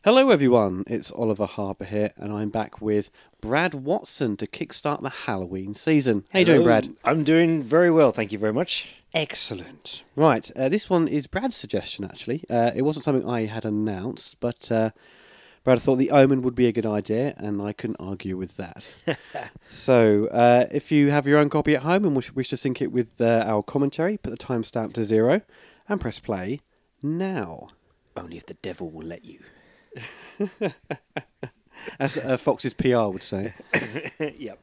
Hello everyone, it's Oliver Harper here, and I'm back with Brad Watson to kickstart the Halloween season. How you doing, Brad? I'm doing very well, thank you very much. Excellent. Right, this one is Brad's suggestion, actually. It wasn't something I had announced, but Brad thought the Omen would be a good idea, and I couldn't argue with that. So, if you have your own copy at home and wish to sync it with our commentary, put the timestamp to 0 and press play now. Only if the devil will let you. As Fox's PR would say. Yep.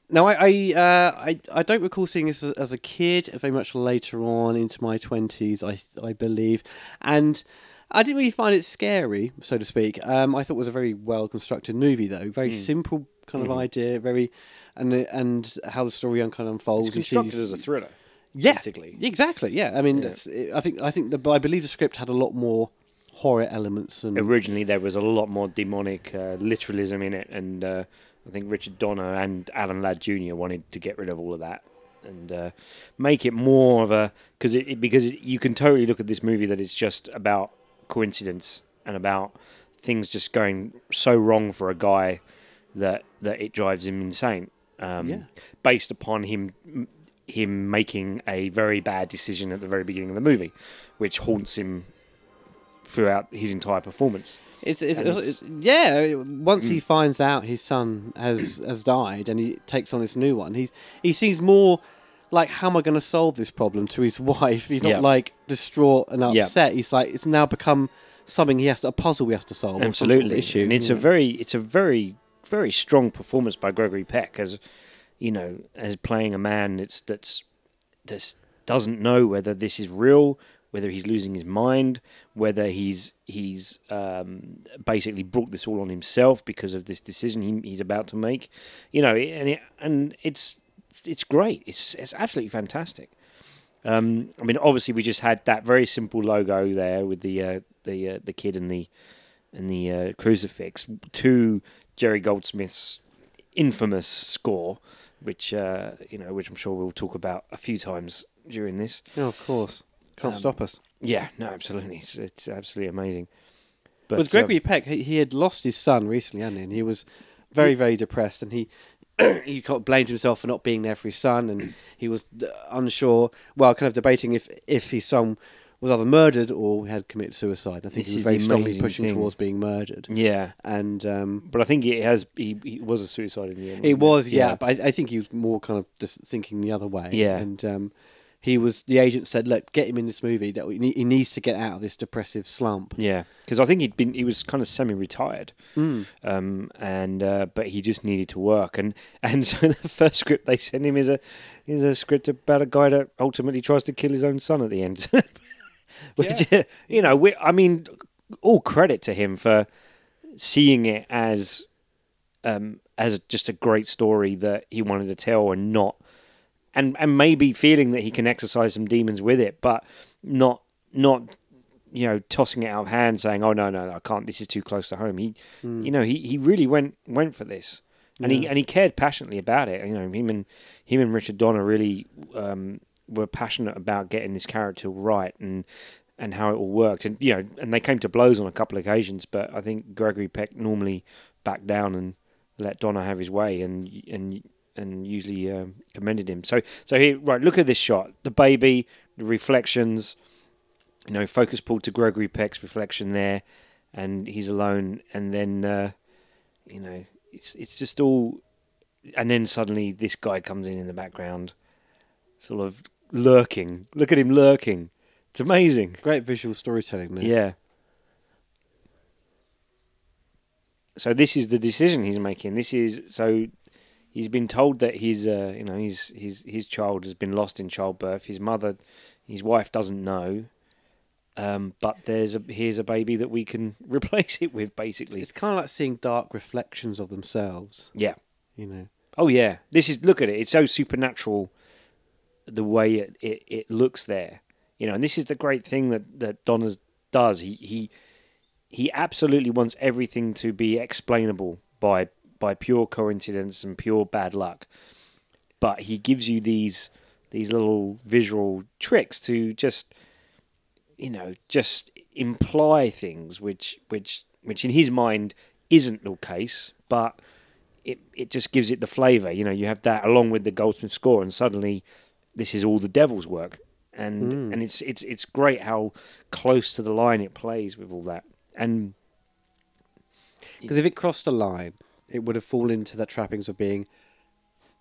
Now, I don't recall seeing this as a kid. Very much later on into my 20s, I believe, and I didn't really find it scary, so to speak. I thought it was a very well constructed movie, though. Very simple kind of idea. Very, and how the story kind of unfolds. It's constructed as a thriller. Yeah, basically. Exactly. Yeah, I mean, I believe the script had a lot more horror elements. And originally, there was a lot more demonic literalism in it, and I think Richard Donner and Alan Ladd Jr. wanted to get rid of all of that and make it more of a because you can totally look at this movie that it's just about coincidence and about things just going so wrong for a guy that it drives him insane. Based upon him making a very bad decision at the very beginning of the movie, which haunts him throughout his entire performance. Once he finds out his son has died and he takes on this new one, he seems more like, how am I going to solve this problem, to his wife. He's not like distraught and upset. He's like, it's now become something a puzzle he has to solve. Absolutely, or some sort of issue. And it's a very very strong performance by Gregory Peck as playing a man that doesn't know whether this is real, whether he's losing his mind, whether he's basically brought this all on himself because of this decision he's about to make, and it's great. It's absolutely fantastic. I mean, obviously, we just had that very simple logo there with the kid and the crucifix to Jerry Goldsmith's infamous score, which I'm sure we'll talk about a few times during this. Oh, of course. Can't stop us. Yeah, no, absolutely. It's absolutely amazing. But with Gregory Peck, he had lost his son recently, hadn't he? And he was very, very depressed, and he blamed himself for not being there for his son, and he was unsure, kind of debating if his son was either murdered or had committed suicide. I think he was very strongly pushing towards being murdered. Yeah. And but I think he was a suicide in the end. It was, yeah. But I think he was more kind of just thinking the other way. Yeah. And the agent said, look, get him in this movie. That he needs to get out of this depressive slump. Yeah, because I think he was kind of semi-retired, but he just needed to work, and so the first script they sent him is a script about a guy that ultimately tries to kill his own son at the end, which I mean, all credit to him for seeing it as just a great story that he wanted to tell and not. And maybe feeling that he can exercise some demons with it, but not tossing it out of hand, saying, "Oh no, I can't. This is too close to home." He really went for this, and he cared passionately about it. Him and Richard Donner really were passionate about getting this character right and how it all worked. And and they came to blows on a couple of occasions, but I think Gregory Peck normally backed down and let Donner have his way, and usually commended him. So here, right, look at this shot. The baby, the reflections, focus pulled to Gregory Peck's reflection there, and he's alone. And then, it's just all... And then suddenly this guy comes in the background, sort of lurking. Look at him lurking. It's amazing. Great visual storytelling there. Yeah. So this is the decision he's making. He's been told that his child has been lost in childbirth. His wife doesn't know, but here's a baby that we can replace it with. Basically, it's kind of like seeing dark reflections of themselves. Yeah, Oh yeah, look at it. It's so supernatural, the way it looks there. And this is the great thing that Donner does. He absolutely wants everything to be explainable by pure coincidence and pure bad luck, but he gives you these little visual tricks to just imply things which in his mind isn't the case, but it just gives it the flavour. You know, you have that along with the Goldsmith score, and suddenly this is all the devil's work. And it's great how close to the line it plays with all that. And because if it crossed a line, it would have fallen into that trappings of being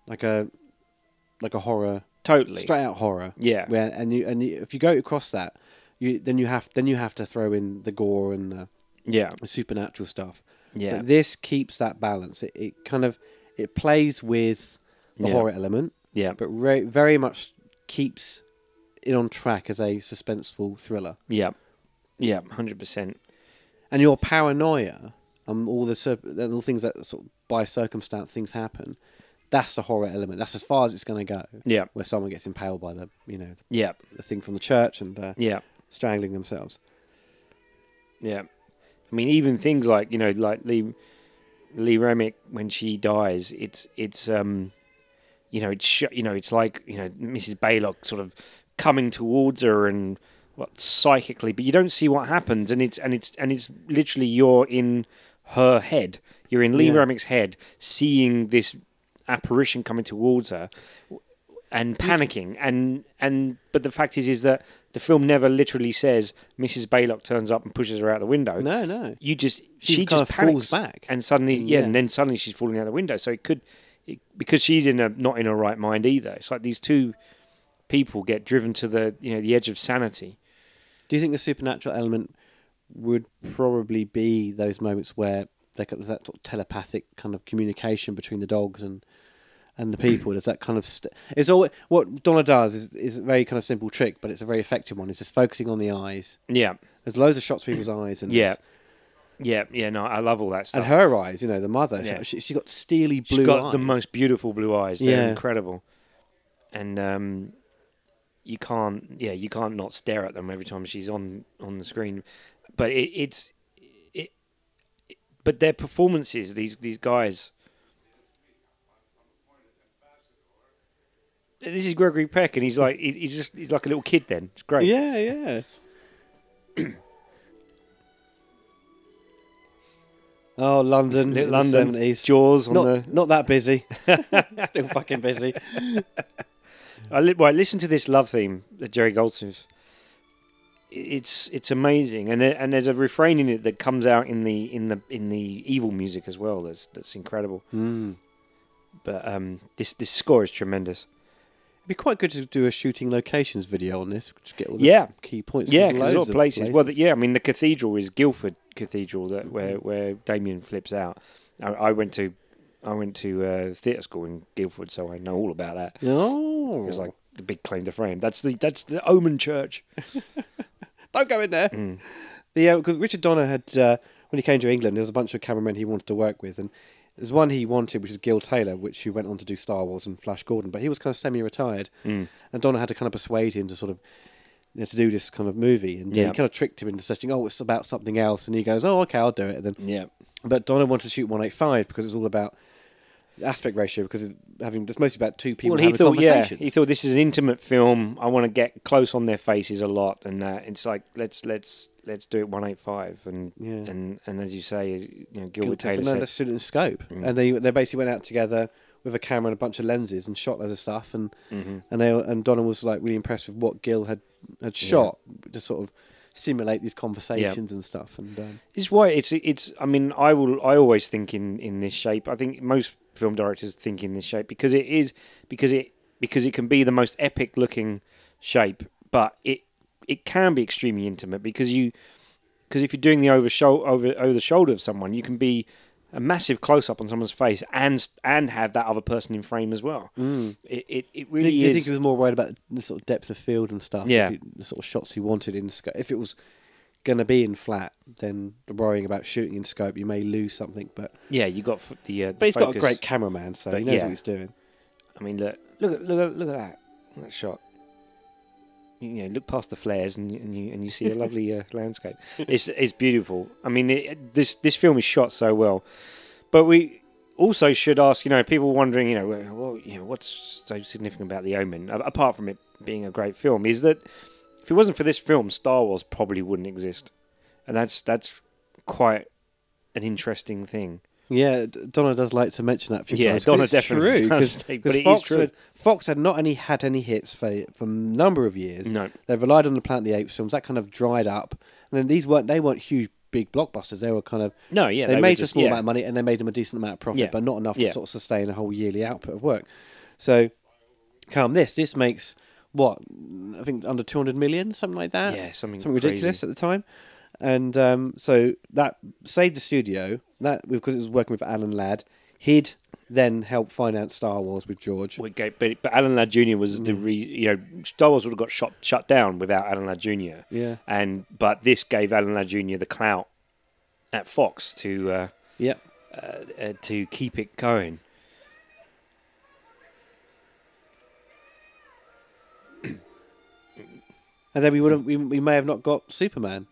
like a horror, totally straight out horror. Yeah. Where if you go across that, then you have to throw in the gore and the supernatural stuff. Yeah. But this keeps that balance. It kind of plays with the horror element. Yeah. But very much keeps it on track as a suspenseful thriller. Yeah. Yeah. 100%. And your paranoia, all the things that sort of by circumstance things happen. That's the horror element. That's as far as it's going to go. Yeah. Where someone gets impaled by the the thing from the church and strangling themselves. Yeah. I mean, even things like, you know, like Lee Remick when she dies, it's it's like, you know, Mrs. Baylock sort of coming towards her and psychically, but you don't see what happens, and it's literally you're in her head. You're in Lee Remick's head, seeing this apparition coming towards her and panicking, but the fact is that the film never literally says Mrs. Baylock turns up and pushes her out the window. No. She just panics, falls back, and suddenly and then suddenly she's falling out the window. So because she's not in her right mind either. It's like these two people get driven to the edge of sanity. Do you think the supernatural element would probably be those moments where there's that sort of telepathic kind of communication between the dogs and the people? There's that kind of it's all what Donna does is a very kind of simple trick, but it's a very effective one. It's just focusing on the eyes. Yeah, there's loads of shots of people's eyes, and no, I love all that stuff. And her eyes, you know, the mother, she got steely blue. She's got eyes. the most beautiful blue eyes. They're incredible, and you can't not stare at them every time she's on the screen. But but their performances, these guys. This is Gregory Peck, and he's like he's like a little kid. Then it's great. Yeah. Oh, London, London, 70s. Jaws not that busy. Still fucking busy. Listen to this love theme that Jerry Goldsmith. It's amazing, and there's a refrain in it that comes out in the evil music as well. That's incredible. But this score is tremendous. It'd be quite good to do a shooting locations video on this. Just get all the key points. Yeah, because there's a lot of places. Well, I mean, the cathedral is Guildford Cathedral, where Damien flips out. I went to theatre school in Guildford, so I know all about that. Oh, it was like the big claim to fame. That's the Omen Church. Don't go in there. Because Richard Donner had when he came to England, there was a bunch of cameramen he wanted to work with, and there's one he wanted, which is Gil Taylor, which went on to do Star Wars and Flash Gordon, but he was kind of semi-retired, and Donner had to kind of persuade him to sort of to do this kind of movie, and he kind of tricked him into saying, "Oh, it's about something else," and he goes, "Oh, okay, I'll do it." And then, but Donner wanted to shoot 1:8:5 because it's all about aspect ratio, because it's mostly about two people having conversations. He thought this is an intimate film. I want to get close on their faces a lot, and it's like let's do it 1:8:5, and as you say, Gilbert Taylor said, let's shoot it in scope, and they basically went out together with a camera and a bunch of lenses and shot loads of stuff, and Donner was like really impressed with what Gil had shot to sort of simulate these conversations and stuff. And it's why it's. I mean, I always think in this shape. I think most film directors think in this shape because it can be the most epic looking shape, but it can be extremely intimate because if you're doing the over the shoulder of someone, you can be a massive close up on someone's face and have that other person in frame as well. It really is. Do you think he was more worried about the sort of depth of field and stuff? Yeah, the sort of shots he wanted in scope. If it was going to be in flat, then worrying about shooting in scope, you may lose something. But you got the. But he's got a great cameraman, so he knows what he's doing. I mean, look at that shot. Look past the flares and you see a lovely landscape. It's beautiful. I mean, this film is shot so well. But we also should ask, people wondering, what's so significant about The Omen, apart from it being a great film, is that if it wasn't for this film, Star Wars probably wouldn't exist. and that's quite an interesting thing. Yeah, Donna does like to mention that a few times. Donna It's definitely true, does. But it Fox is true. Fox had not only had any hits for a number of years. No. They relied on the Planet of the Apes films. That kind of dried up. And then they weren't huge, big blockbusters. They were kind of... No, yeah. They were made just, a small amount of money and they made them a decent amount of profit, Yeah. but not enough Yeah. to sort of sustain a whole yearly output of work. So, this makes, what, I think under 200 million, something like that? Yeah, something ridiculous crazy. at the time. And so that saved the studio, that because it was working with Alan Ladd. He'd then help finance Star Wars with George. Okay, but Alan Ladd Jr. was Star Wars would have got shut down without Alan Ladd Jr. Yeah. But this gave Alan Ladd Jr. the clout at Fox to keep it going. And then we may have not got Superman.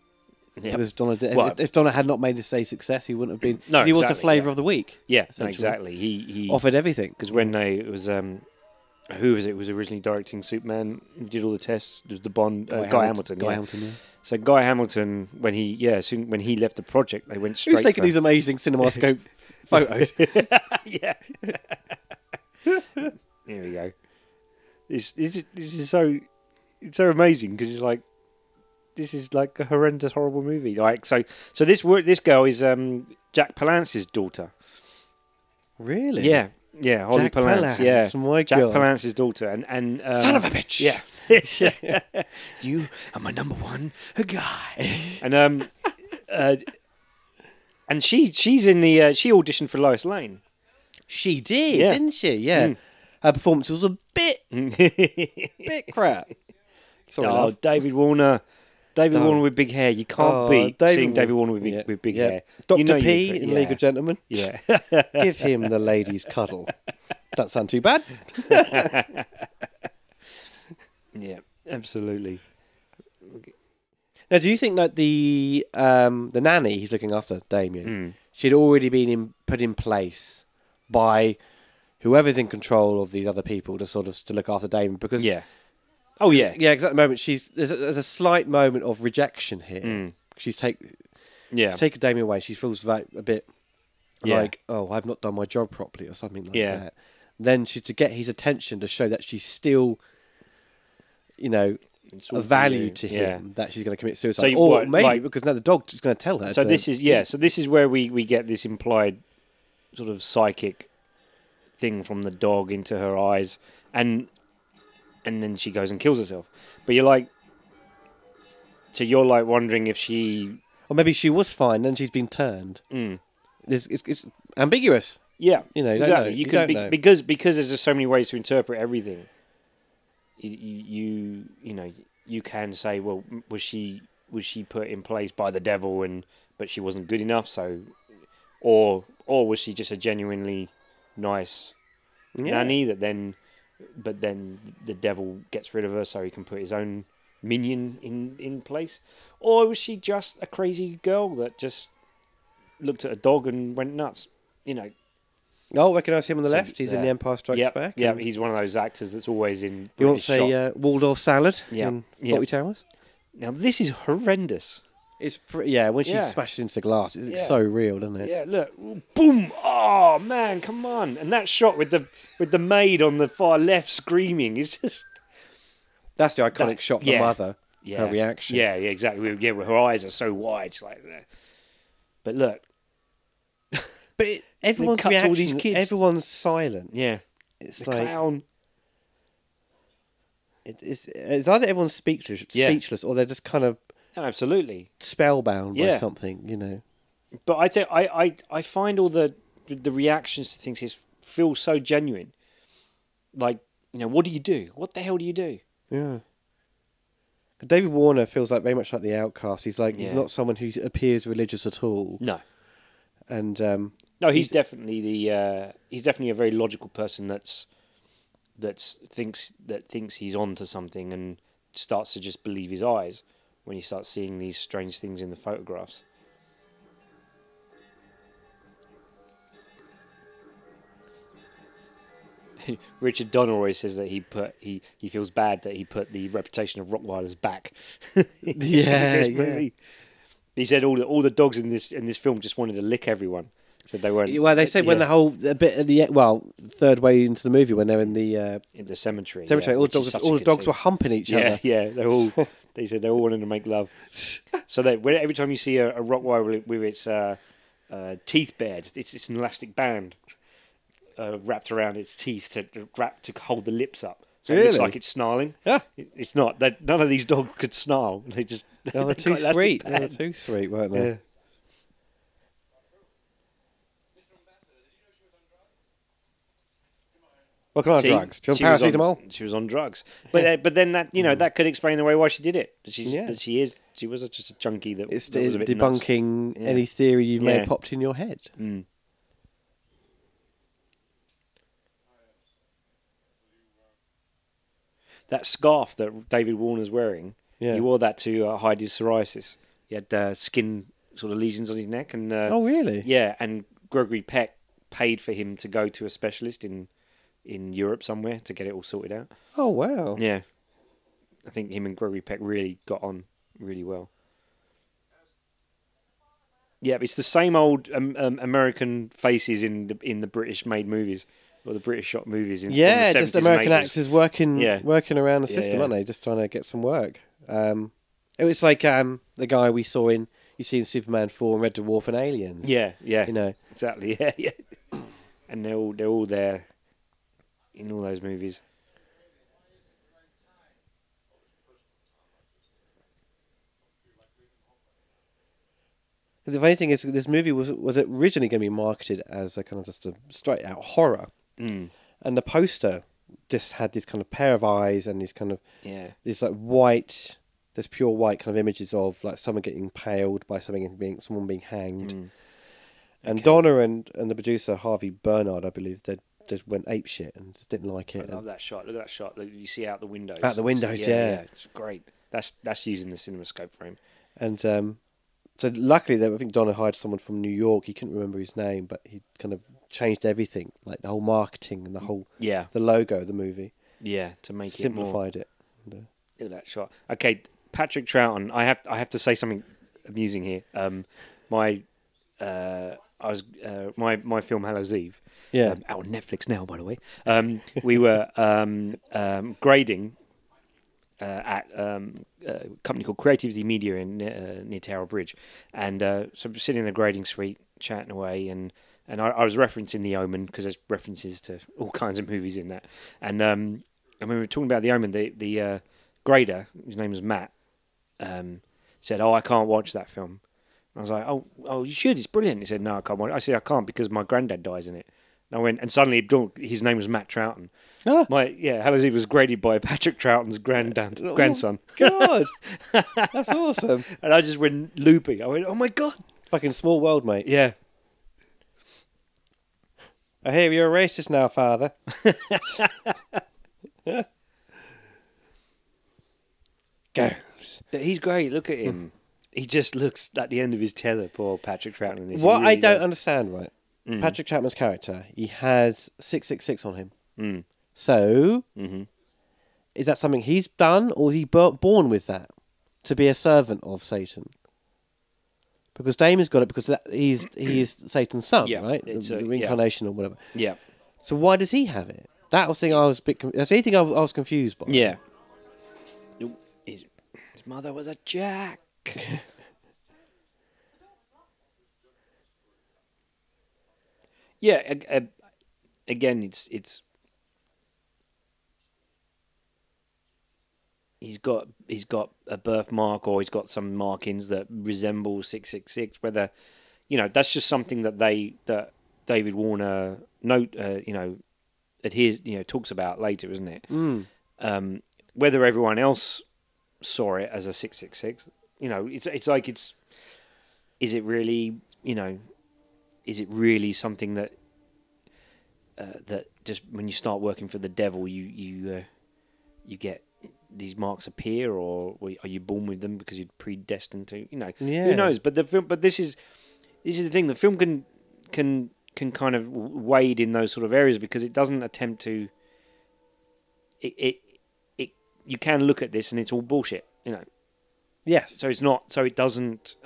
Yeah. Because Donna Well, if Donna had not made this a success, he wouldn't have been. No, 'cause he was the exactly, flavour yeah. of the week. Yeah, essentially. exactly. He Offered everything. because when it was who was it? Was originally directing Superman? He did all the tests. It was the Bond Guy Hamilton. Guy Yeah. Hamilton. Yeah. So Guy Hamilton, when he left the project, they went straight. Who's taking for- these amazing CinemaScope photos? Yeah. There we go. This is so it's so amazing because it's like this is like a horrendous, horrible movie. Like so this girl is Jack Palance's daughter. Really? Yeah, Holly Jack Palance. Yeah, my Jack God. Palance's daughter, and Son of a bitch. Yeah, you are my number one guy. And she's in the she auditioned for Lois Lane. She did, Yeah. didn't she? Yeah. Mm. Her performance was a bit crap. Sorry, Oh, love. David Warner. Don't. Warner with big hair. You can't beat seeing David Warner with big Yeah. hair. Dr. You know P you- in League of Gentlemen. Yeah. Give him the ladies' cuddle. Doesn't sound too bad. Yeah, absolutely. Now, do you think that the nanny who's looking after Damien, Mm. she'd already been put in place by whoever's in control of these other people to look after Damien? Because Yeah. Oh, yeah. yeah, exact moment. There's a slight moment of rejection here. Mm. She's Yeah. taken Damien away. She feels like a bit Yeah. like, oh, I've not done my job properly or something like Yeah. that. Then she's to get his attention to show that she's still, It's all a for value you. to Yeah. him that she's going to commit suicide. So you- Or what, maybe like- because now the dog is going to tell her. So this is where we get this implied sort of psychic thing from the dog into her eyes, and then she goes and kills herself. But you're like wondering if she, Or maybe she was fine, then she's been turned. mm, It's ambiguous. yeah, You don't exactly. know. You You could don't know. because there's just so many ways to interpret everything. You can say, well, was she put in place by the devil but she wasn't good enough, so or was she just a genuinely nice nanny but then the devil gets rid of her so he can put his own minion in place, or was she just a crazy girl that just looked at a dog and went nuts? Oh, recognise him on the So, left. He's in yeah. The Empire Strikes Back. Yeah, and he's one of those actors that's always in. he wants British shot. a Waldorf salad Yeah. in Yeah. Fawlty Towers. Now this is horrendous. It's when she Yeah. smashes into the glass, it's Yeah. so real, doesn't it? Yeah, look, boom! Oh man, come on! And that shot with the maid on the far left screaming is just That's the iconic shot of the yeah. mother. yeah, Her reaction. Yeah, exactly. Yeah, her eyes are so wide, she's like that. But look, But everyone's cut to all reaction, these kids. everyone's silent. yeah, It's the like clown. it's either everyone's speechless, or they're just kind of Oh, absolutely. spellbound by Yeah. something. But I think I find all the reactions to things feel so genuine. Like, what do you do? What the hell do you do? Yeah. David Warner feels like very much like the outcast. He's he's Yeah. not someone who appears religious at all. No. And No, he's definitely he's definitely a very logical person that thinks he's onto something and starts to just believe his eyes when he starts seeing these strange things in the photographs. Richard Donner always says that he feels bad that he put the reputation of Rottweilers back. in Yeah, this yeah. movie. He said all the dogs in this film just wanted to lick everyone. Said they weren't. Well, they said when the bit at the third way into the movie when they're in the cemetery. Cemetery, all the dogs were humping each other. Yeah, they're all. They said they're all wanting to make love. So every time you see a Rottweiler with its teeth bared, it's an elastic band wrapped around its teeth to hold the lips up. So it looks like it's snarling. Yeah. It's not. None of these dogs could snarl. They just. They were too sweet. They were too sweet, weren't they? Yeah. What kind of drugs? She was on paracetamol? She was on drugs. But then that that could explain away why she did it. She was just a junkie that it's that was a bit debunking any theory you may have popped in your head. Mm. That scarf that David Warner's wearing, he wore that to hide his psoriasis. He had skin sort of lesions on his neck. And oh, really? Yeah, and Gregory Peck paid for him to go to a specialist in Europe somewhere to get it all sorted out. Oh, wow. Yeah. I think him and Gregory Peck really got on really well. Yeah, it's the same old American faces in the British-made movies. Or the British shot movies in the 70s just American and 80s. Actors working around the system, aren't they? Just trying to get some work. It was like the guy you see in Superman 4 and Red Dwarf and Aliens. Yeah. Exactly. Yeah. And they're all there in all those movies. The funny thing is, this movie was originally going to be marketed as a kind of just a straight out horror. Mm. And the poster just had this kind of pair of eyes and this kind of this like white, this pure white kind of images of like someone getting impaled by someone being hanged. Mm. And Donna and the producer Harvey Bernard, I believe, they just went ape shit and just didn't like it. I love that shot. Look at that shot. Look, you see out the windows. Out the windows, yeah. It's great. That's using the CinemaScope frame. And so luckily, I think Donna hired someone from New York. He couldn't remember his name, but he kind of changed everything, like the whole marketing and the whole the logo of the movie. Yeah, to make simplified it more. Look at that shot. Okay, Patrick Troughton. I have to say something amusing here. My film Hallows Eve. Yeah, out on Netflix now, by the way. We were grading at a company called Creativity Media near Tower Bridge, and so I'm sitting in the grading suite chatting away, and I was referencing The Omen because there's references to all kinds of movies in that, and when we were talking about The Omen, the grader, whose name was Matt, said, "Oh, I can't watch that film." I was like, "Oh, you should. It's brilliant." He said, "No, I can't watch it." I said, "I can't because my granddad dies in it." And I went, and suddenly his name was Matt Troughton. Ah. Hallows Eve was graded by Patrick Troughton's grandson. God, that's awesome. And I just went looping. I went, "Oh my God, fucking small world, mate." Yeah. I hear you're a racist now, Father. Goes. But he's great. Look at him. He just looks at the end of his tether, poor Patrick Troughton. What I don't understand, right? Patrick Chapman's character, he has 666 on him. Mm. So, is that something he's done, or is he born with that to be a servant of Satan? Because Damon's got it because he is Satan's son, right? The reincarnation or whatever. Yeah. So why does he have it? That was the thing I was a bit. That's the only thing I was confused by. Yeah. His mother was a jack. Yeah, again, it's he's got a birthmark or he's got some markings that resemble 666. Whether that's just something that David Warner adheres talks about later, isn't it? Mm. Whether everyone else saw it as a 666, it's like is it really is it really something that that just when you start working for the devil, you get these marks appear, or are you born with them because you're predestined to? Who knows? But this is the thing. The film can kind of wade in those sort of areas because it doesn't attempt to. You can look at this and it's all bullshit. Yes. So it's not. So it doesn't.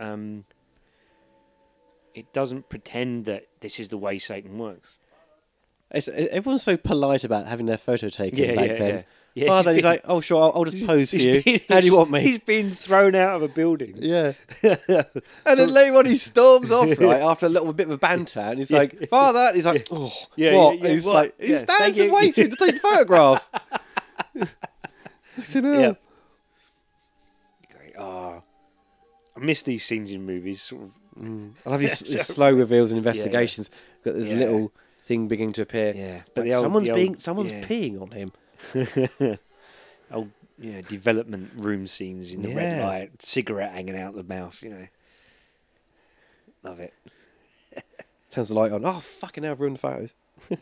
It doesn't pretend that this is the way Satan works. Everyone's so polite about having their photo taken back then. Yeah. Yeah, Father, he's like, oh, sure, I'll just pose for you. How do you want me? He's been thrown out of a building. Yeah. And then later on he storms off, right, after a little bit of a banter, and he's like, Father, and he's like, oh, what? And he's like, he stands and waits for you to take the photograph. Fucking hell. Yeah. Great. Oh, I miss these scenes in movies. Sort of. I love these slow reveals and investigations. Got this little thing beginning to appear. Yeah, but like someone's peeing on him. Old, development room scenes in the red light, cigarette hanging out the mouth. Love it. Turns the light on. Oh, fucking hell! I've ruined the photos. I'm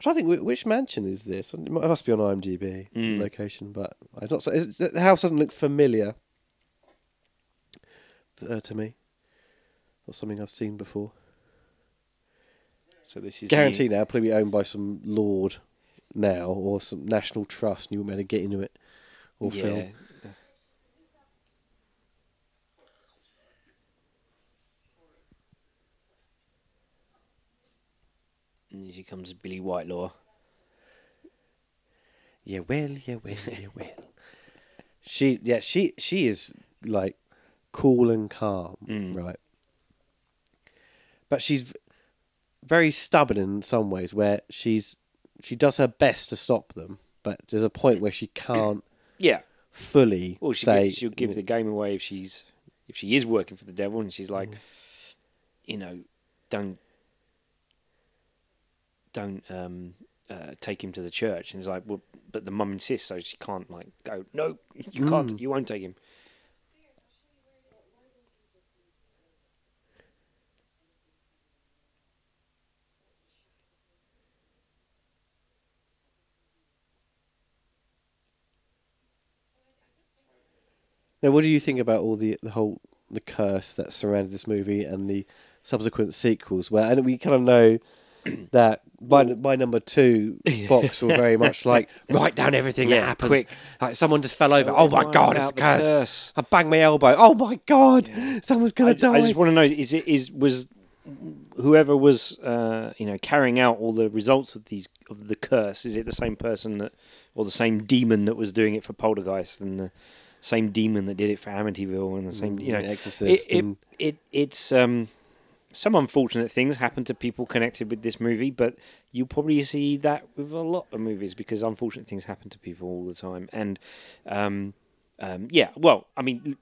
trying to think which mansion is this. It must be on IMDb location, but I'm not. The house doesn't look familiar to me. Not something I've seen before. So this is guaranteed now, probably owned by some lord now or some national trust, and you won't be able to get into it or film. And here comes Billy Whitelaw. Yeah, well. She is like cool and calm, right? But she's very stubborn in some ways, where she does her best to stop them, but there's a point where she can't fully say. She'll give the game away if she is working for the devil, and she's like, don't take him to the church. And he's like, well, but the mum insists, so she can't go, no, you can't, you won't take him. Now, what do you think about all the curse that surrounded this movie and the subsequent sequels? And we kind of know that by number 2, Fox were very much like, write down everything that happens. Quick. Like someone just fell over. Oh my God, it's a curse. I banged my elbow. Oh my God, someone's gonna die. I just want to know: was whoever was carrying out all the results of the curse? Is it the same person or the same demon that was doing it for Poltergeist and the same demon that did it for Amityville and the same Exorcist? It's some unfortunate things happen to people connected with this movie, but you probably see that with a lot of movies because unfortunate things happen to people all the time. And well, I mean,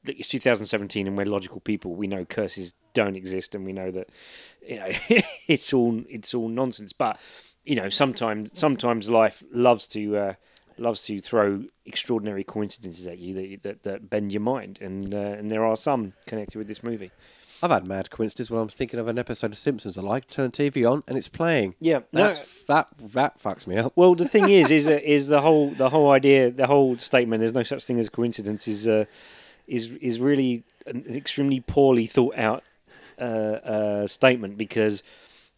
it's 2017 and we're logical people. We know curses don't exist, and we know that it's all nonsense. But sometimes life loves to throw extraordinary coincidences at you that bend your mind, and there are some connected with this movie. I've had mad coincidences when I'm thinking of an episode of Simpsons I like, turn the TV on and it's playing. Yeah, that fucks me up. Well, the thing is the whole idea, the whole statement. There's no such thing as coincidence. Is really an extremely poorly thought out statement because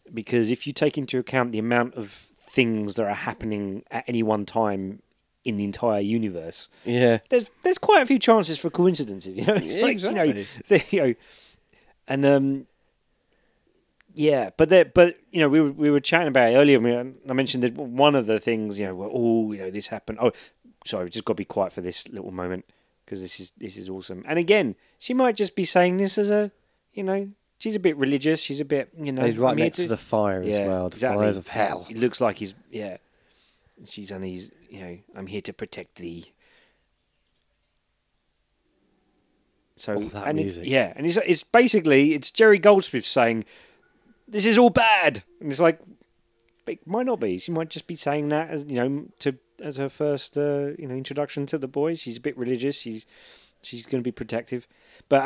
if you take into account the amount of things that are happening at any one time in the entire universe, there's quite a few chances for coincidences. Exactly. And but we were chatting about it earlier. I mentioned that one of the things, this happened. Oh, sorry, we've just got to be quiet for this little moment because this is awesome. And again, she might just be saying this as a, she's a bit religious. She's a bit, And he's right next to the fire as well. The fires of hell. It looks like he's I'm here to protect thee. So that music. And it's basically Jerry Goldsmith saying, "This is all bad," and it's like, it might not be. She might just be saying that as her first introduction to the boys. She's a bit religious. She's going to be protective, but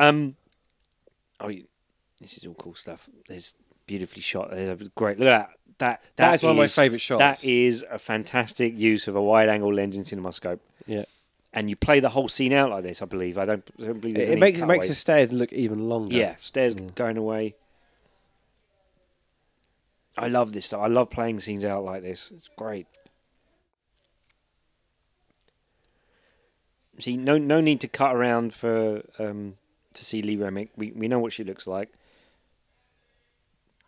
this is all cool stuff. There's beautifully shot. There's a great look at that. That is one of my favourite shots. That is a fantastic use of a wide-angle lens in CinemaScope. Yeah. And you play the whole scene out like this, I believe. I don't believe there's it makes the stairs look even longer. Yeah, stairs going away. I love this stuff. I love playing scenes out like this. It's great. See, no need to cut around for to see Lee Remick. We know what she looks like.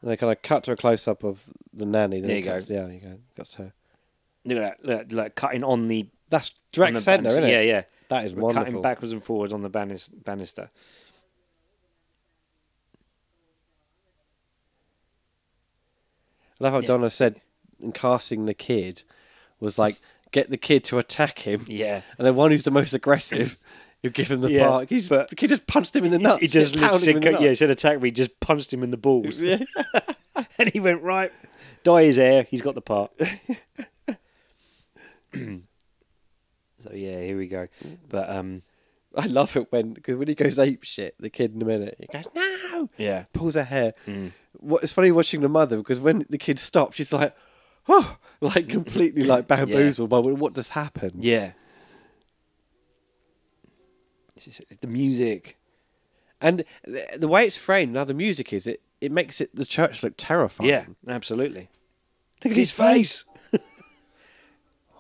And they kind of cut to a close up of the nanny. There you go. Yeah, you go. That's her. Look at that, like cutting on the. That's direct centre, isn't it? Yeah, yeah. That is We're wonderful. cutting backwards and forwards on the banister. I love how Donna said in casting the kid was like, get the kid to attack him. Yeah. And then one who's the most aggressive, you give him the part. The kid just punched him in the nuts. He just literally, he said attack me, just punched him in the balls. Yeah. And he went, right, dye his hair, he's got the part. So yeah, here we go. But I love it because when he goes ape shit, the kid in a minute, he goes, no! Yeah. Pulls her hair. It's funny watching the mother because when the kid stops, she's like, oh, like completely like bamboozled by what just happened. Yeah. The music. And the way it's framed, now the music is, it makes the church look terrifying. Yeah, absolutely. Look at his face.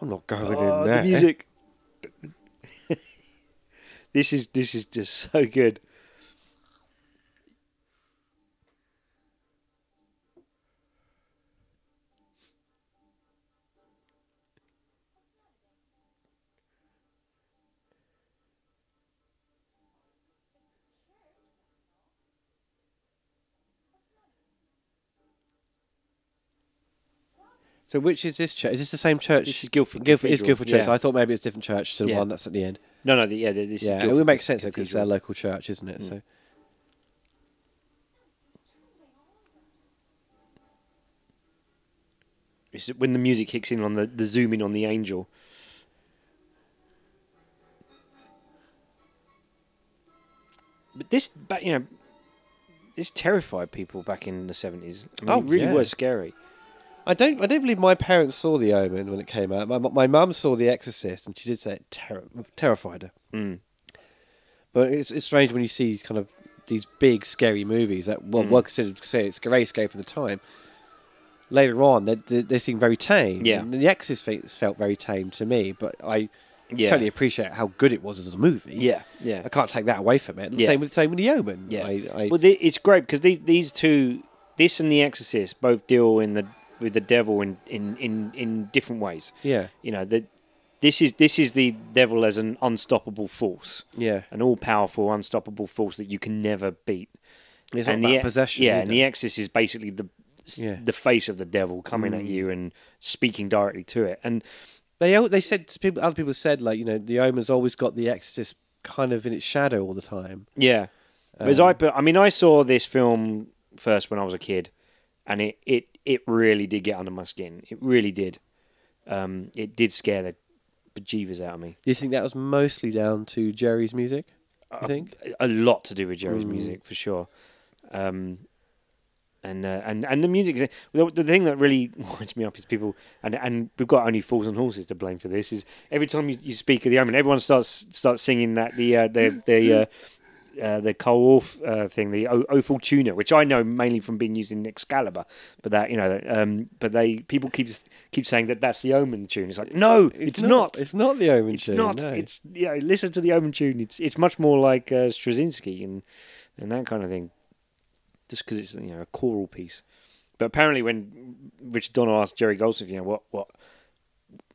I'm not going in there. The music. This is just so good. So which is this church? Is this the same church? This is Guildford It's Cathedral. Guildford Church. Yeah. I thought maybe it's a different church to the one that's at the end. No, this is Yeah, it Guildford would make sense because it's their Cathedral. local church, isn't it? So It's when the music kicks in on the zoom in on the angel. But this terrified people back in the 70s. I mean, it really was scary. I don't believe my parents saw The Omen when it came out. My mum saw The Exorcist, and she did say it terrified her. But it's strange when you see kind of these big scary movies that were considered very scary for the time. Later on, they seem very tame. Yeah. And The Exorcist felt very tame to me, but I totally appreciate how good it was as a movie. Yeah, yeah. I can't take that away from it. Same with The Omen. Yeah. Well, it's great because these two, this and The Exorcist, both deal with the devil in different ways. Yeah. You know, this is the devil as an unstoppable force. Yeah. An all-powerful, unstoppable force that you can never beat. It's not about possession. Yeah, either. and The Exorcist is basically the face of the devil coming at you and speaking directly to it. And they said other people said like, The Omen's always got The Exorcist kind of in its shadow all the time. Yeah. I saw this film first when I was a kid, and it really did get under my skin. It really did. It did scare the bejeevers out of me. Do you think that was mostly down to Jerry's music? You think a lot to do with Jerry's music for sure. And the music. The thing that really winds me up is people, and we've got only fools and horses to blame for this. Is every time you speak of The Omen, everyone starts singing that the Cole Orff thing, the O Fortuna, which I know mainly from being used in Excalibur. But that people keep saying that that's the Omen tune. It's like no, it's not. It's not the Omen tune. It's not. No. It's listen to the Omen tune. It's much more like Straczynski and that kind of thing. Just because it's a choral piece. But apparently, when Richard Donner asked Jerry Goldsmith,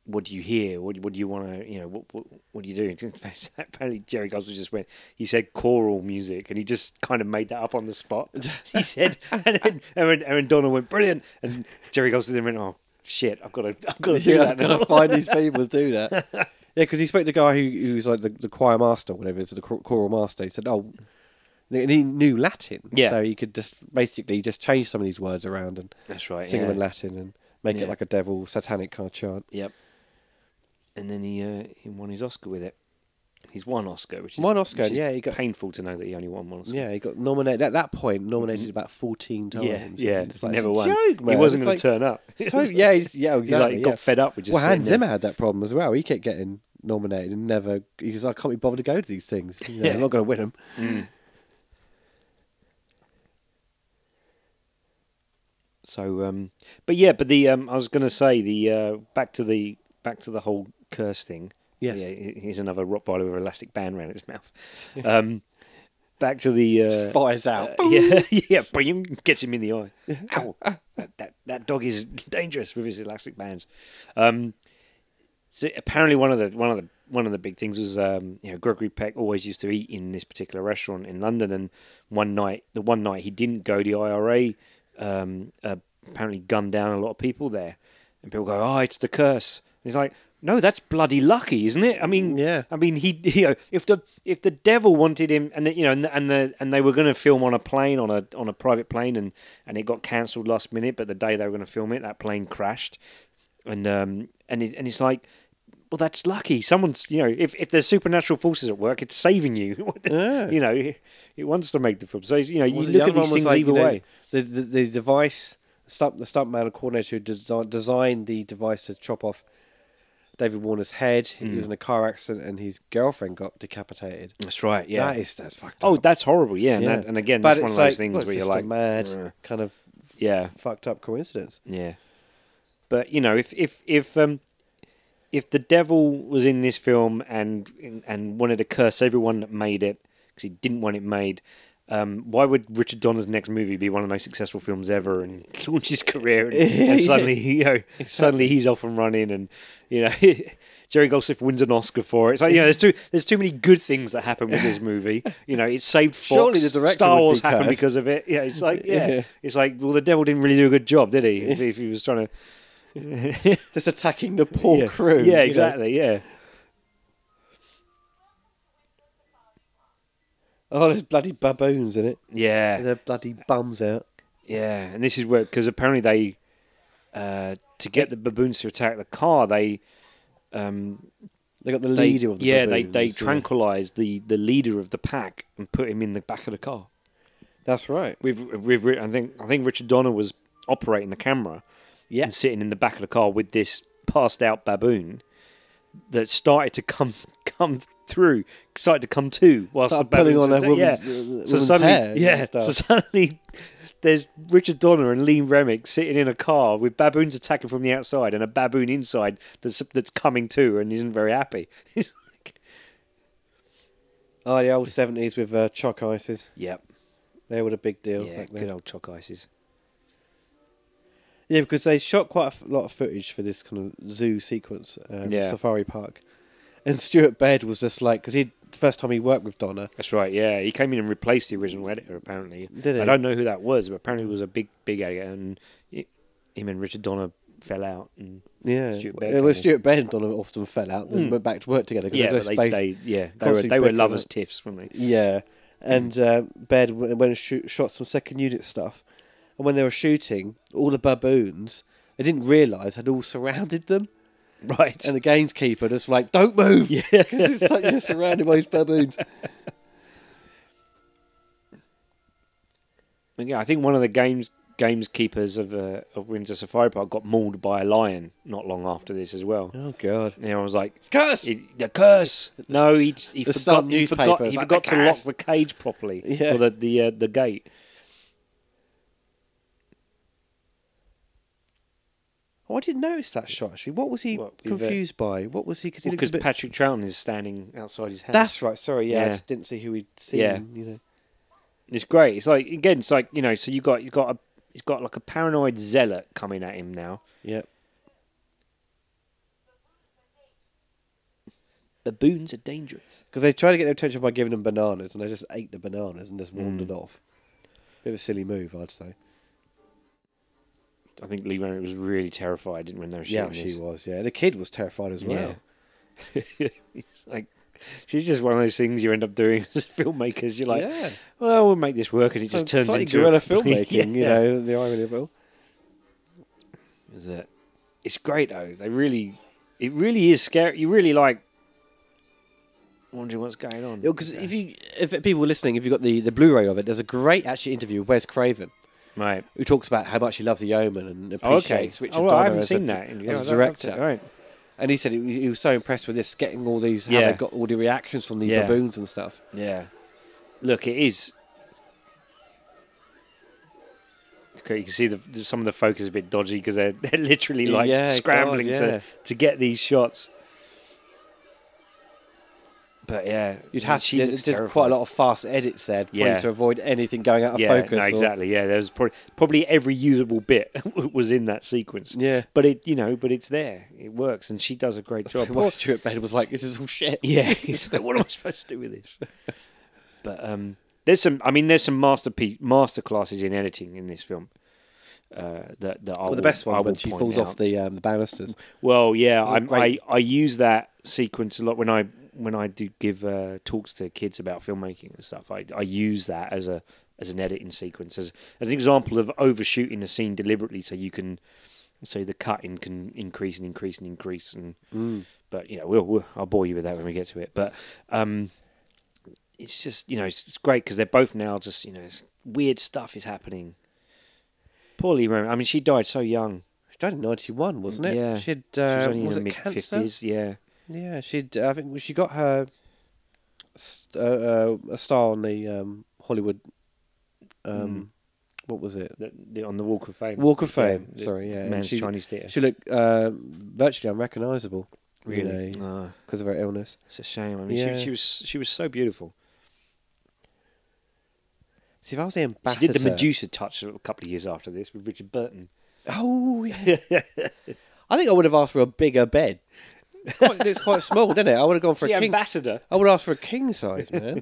what do you hear? What do you want to what do you do? Apparently, Jerry Goldsmith just went. He said choral music, and he just kind of made that up on the spot. He said, and then Aaron Donner went brilliant, and Jerry Goldsmith then went, oh shit, I've got to do that. I've got to find these people to do that. Yeah, because he spoke to the guy who's like the choir master, or whatever it is, the choral master. He said, and he knew Latin, so he could just basically just change some of these words around and sing them in Latin and make it like a devil satanic kind of chant. Yep. And then he won his Oscar with it. He's won Oscar, which is he got painful to know that he only won one Oscar. Yeah, he got nominated at that point. Nominated about 14 times. Yeah, it's like, never won. Joke, man. He wasn't going to turn up. Exactly. He got fed up with just. Well, Hans Zimmer had that problem as well. He kept getting nominated and never. He's like, I can't be bothered to go to these things. I'm not going to win them. So, but the I was going to say the back to the whole curse thing. Yes. Yeah, here's another Rottweiler with an elastic band around its mouth. Back to the Just fires out. yeah, boing, gets him in the eye. Ow! That dog is dangerous with his elastic bands. So apparently one of the big things was Gregory Peck always used to eat in this particular restaurant in London, and the one night he didn't go, the IRA apparently gunned down a lot of people there, and people go, "Oh, it's the curse." And he's like, "No, that's bloody lucky, isn't it?" I mean, yeah. I mean, if the devil wanted him, and and they were going to film on a plane, on a private plane, and it got cancelled last minute, but the day they were going to film it, that plane crashed, and it's like, well, that's lucky. Someone's, if there's supernatural forces at work, it's saving you. Yeah. It wants to make the film. So you Was it look the at other these one was things like, either way. The device, the stuntman and coordinator who designed the device to chop off David Warner's head. He was in a car accident, and his girlfriend got decapitated. That's right. Yeah. That's fucked up. Oh, that's horrible. Yeah. Yeah. And again, But that's one it's of those like, things well, where it's you're just like, a mad kind of fucked up coincidence. Yeah. But if the devil was in this film and wanted to curse everyone that made it because he didn't want it made, why would Richard Donner's next movie be one of the most successful films ever and launch his career and suddenly suddenly he's off and running, and Jerry Goldsmith wins an Oscar for it. It's like, there's too many good things that happen with this movie. It saved Fox. Surely the director Star would Wars be happened cursed. because of it. Yeah, it's like it's like, well, the devil didn't really do a good job, did he? If he was trying to Just attacking the poor crew. Yeah, exactly. Yeah. Oh, there's bloody baboons in it. Yeah. Their bloody bums out. Yeah, and this is where, because apparently they, to get the baboons to attack the car, they got the leader of the baboons. they tranquilized the leader of the pack and put him in the back of the car. That's right. I think Richard Donner was operating the camera, and sitting in the back of the car with this passed out baboon that started to come to whilst the pulling baboons on a were- woman's hair. And stuff. So suddenly there's Richard Donner and Lee Remick sitting in a car with baboons attacking from the outside and a baboon inside that's coming to and isn't very happy. Oh, the old 70s with chalk ices. Yep. They were a big deal Yeah, back then. good old chalk ices. Yeah, because they shot quite a lot of footage for this kind of zoo sequence, Safari Park. And Stuart Baird was just like, because the first time he worked with Donner. That's right, yeah. He came in and replaced the original editor, apparently. Did he? I don't know who that was, but apparently it was a big editor, and him and Richard Donner fell out. And Yeah, Stuart Baird well, Stuart Baird and Donner often fell out and went back to work together. Yeah, cause they were lovers' tiffs, weren't they? Yeah, and Baird went and shot some second unit stuff. And when they were shooting, all the baboons, they didn't realise, had all surrounded them. Right. And the gamekeeper just like, don't move! Yeah. It's like you're surrounded by these baboons. Yeah, I think one of the gamekeepers of Windsor Safari Park got mauled by a lion not long after this as well. Oh, God. And I was like, It's curse! The curse! No, he forgot to lock curse. the cage properly. Yeah. Or the gate. Oh, I didn't notice that shot, actually. What was he confused by? What was he... Because Patrick Troughton is standing outside his house. That's right, sorry, yeah. I Yeah. just didn't see who he'd seen, Yeah. It's great. It's like, again, it's like, so he's got like a paranoid zealot coming at him now. Yep. Baboons are dangerous. Because they tried to get their attention by giving them bananas, and they just ate the bananas and just wandered off. Bit of a silly move, I'd say. I think Lee Remick was really terrified when they were shooting Yeah, this. she was, yeah. The kid was terrified as well. Yeah. It's like, she's just one of those things you end up doing as filmmakers. You're like, Yeah. well, we'll make this work, and it just turns Slightly into guerrilla filmmaking, Yeah. the irony of it all. Is it? It's great though. It really is scary. You really like wondering what's going on. Because if people are listening, if you've got the Blu-ray of it, there's a great actually interview with Wes Craven, Right. who talks about how much he loves The Omen and appreciates Richard I Donner haven't as seen a, that as a director. Right. And he said he was so impressed with this, getting all these, how they got all the reactions from the baboons and stuff. Yeah. Look, it is. It's great. You can see some of the focus is a bit dodgy because they're literally like scrambling to get these shots. But yeah, You'd have she to. looks There's quite a terrified. lot of fast edits there, probably Yeah. to avoid anything going out of Yeah, focus. no, or- exactly. Yeah, there's probably every usable bit was in that sequence. Yeah. But but it's there. It works, and she does a great job. While Stuart Bed was like, "This is all shit." Yeah, he's like, what am I supposed to do with this? But there's some master classes in editing in this film. That I Well, the best I one will when she point falls out. off the banisters. Well, yeah, It's a great- I use that sequence a lot when I do give talks to kids about filmmaking and stuff. I use that as an editing sequence as an example of overshooting the scene deliberately, so the cutting can increase and increase and increase. And but I'll bore you with that when we get to it. But it's just it's great because they're both now just weird stuff is happening. Poorly remembered. I mean, she died so young. She died in 91, wasn't it? Yeah, She'd she was only was in it her cancer? mid-50s. Yeah. Yeah, she'd. I think she got her a star on the Hollywood. What was it? On the Walk of Fame. Walk of Fame. Yeah, Sorry, yeah. Men's she, Chinese Theatre. She looked virtually unrecognisable. Really? Because of her illness. It's a shame. I mean, Yeah. she was so beautiful. See, if I was the She ambassador, did the Medusa touch a couple of years after this with Richard Burton. Oh, yeah. I think I would have asked for a bigger bed. It's quite small, doesn't it? I would have gone for The a king. ambassador. I would have asked for a king size, man.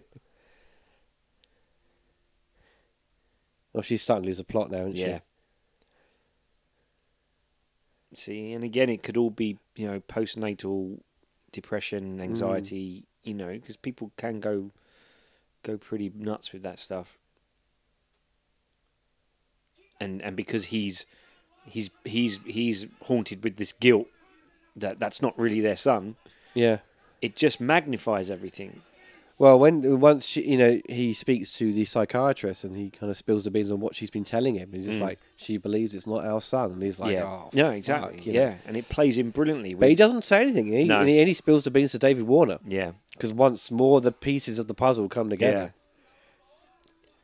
Well, she's starting to lose the plot now, isn't she? Yeah. See, and again, it could all be postnatal depression, anxiety. Because people can go pretty nuts with that stuff. And because he's haunted with this guilt that's not really their son. Yeah. It just magnifies everything. Well, once he speaks to the psychiatrist and he kind of spills the beans on what she's been telling him, he's just like, she believes it's not our son, and he's like, oh, yeah, fuck, exactly, yeah, and it plays in brilliantly. But he doesn't say anything. No. And he spills the beans to David Warner. Yeah, because once more the pieces of the puzzle come together.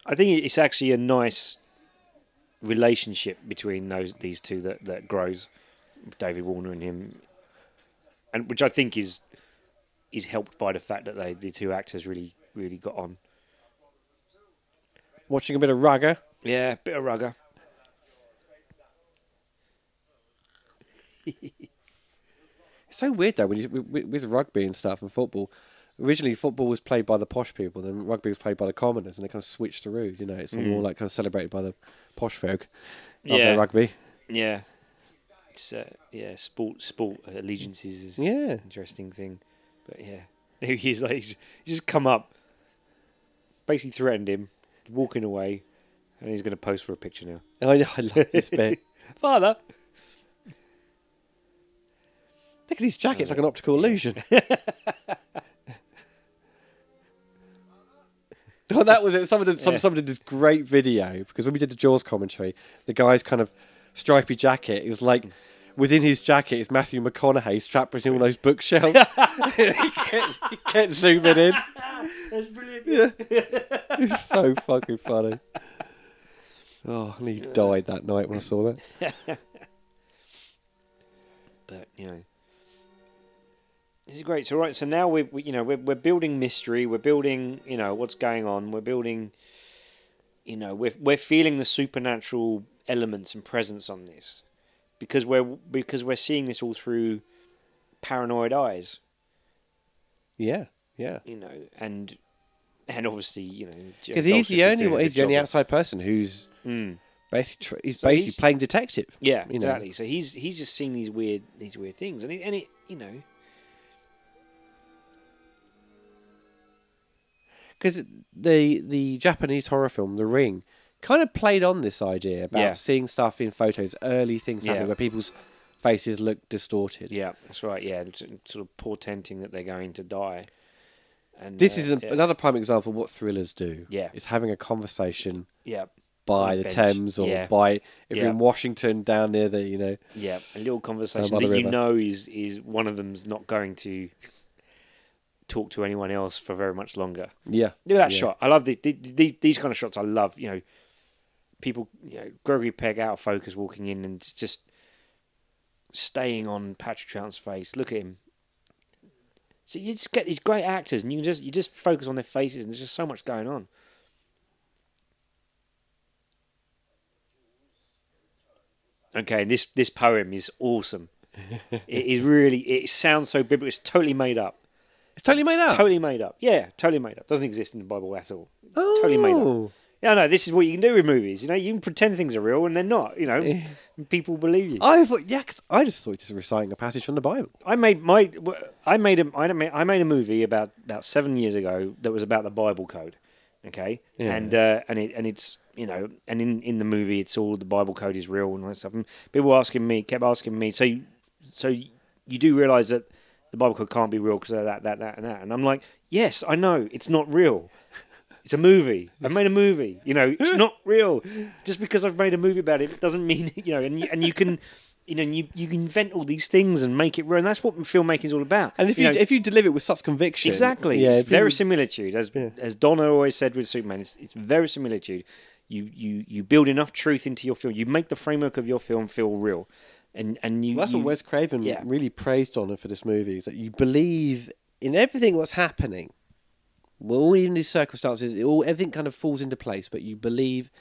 I think it's actually a nice relationship between these two that grows, David Warner and him, and which I think is helped by the fact that the two actors really got on. Watching a bit of Rugger. Yeah, a bit of Rugger. It's so weird though with rugby and stuff and football. Originally, football was played by the posh people, then rugby was played by the commoners, and they kind of switched the route. It's all more like kind of celebrated by the posh folk. Love their rugby. Yeah. It's sport allegiances is an interesting thing, but he's just come up, basically threatened him, walking away, and he's going to pose for a picture now. I love this bit. Father, look at his jacket; it's like an optical illusion. Oh, that was it. Someone did this great video because when we did the Jaws commentary, the guy's kind of stripy jacket. It was like within his jacket is Matthew McConaughey strapped between all those bookshelves. he kept zooming in. that's brilliant. Yeah. It's so fucking funny. Oh, I nearly died that night when I saw that. But this is great. So right, so now we're building mystery. We're building what's going on. We're building we're feeling the supernatural elements and presence on this because we're seeing this all through paranoid eyes. Yeah. And obviously because he's the only outside person who's basically playing detective. Yeah, exactly. So he's just seeing these weird things, and it because the Japanese horror film The Ring kind of played on this idea about seeing stuff in photos, early things happening where people's faces look distorted. Yeah, that's right. Yeah, sort of portenting that they're going to die. And this is another prime example of what thrillers do. Yeah, is having a conversation. Yeah. By the bench. Thames or by if you're in Washington down near the a little conversation that is one of them's not going to talk to anyone else for very much longer. Yeah, look at that shot. I love these kind of shots. I love people Gregory Pegg out of focus walking in and just staying on Patrick Troughton's face. Look at him. So you just get these great actors, and you just focus on their faces, and there's just so much going on. Okay, this poem is awesome. It sounds so biblical. It's totally made up. It's totally made up. Totally made up. Yeah, totally made up. Doesn't exist in the Bible at all. Oh. Totally made up. Yeah, no, this is what you can do with movies. You know, you can pretend things are real and they're not. You know, and people believe you. I thought, yeah, 'cause I just thought it was reciting a passage from the Bible. I made a movie about 7 years ago that was about the Bible code. Okay, Yeah. and it's you know, and in the movie it's all the Bible code is real and all that stuff. And people kept asking me, so you do realise that the Bible code can't be real because of that, and that. And I'm like, yes, I know it's not real. It's a movie. I made a movie. You know, it's not real. Just because I've made a movie about it doesn't mean, you know, and you can, you know, you can invent all these things and make it real. And that's what filmmaking is all about. And if you deliver it with such conviction, exactly, yeah, it's verisimilitude. As Donna always said with Superman, it's verisimilitude. You build enough truth into your film. You make the framework of your film feel real. And you. Well, that's what Wes Craven really praised Donna for this movie, is that you believe in everything that's happening. Well, even these circumstances, everything kind of falls into place, but you believe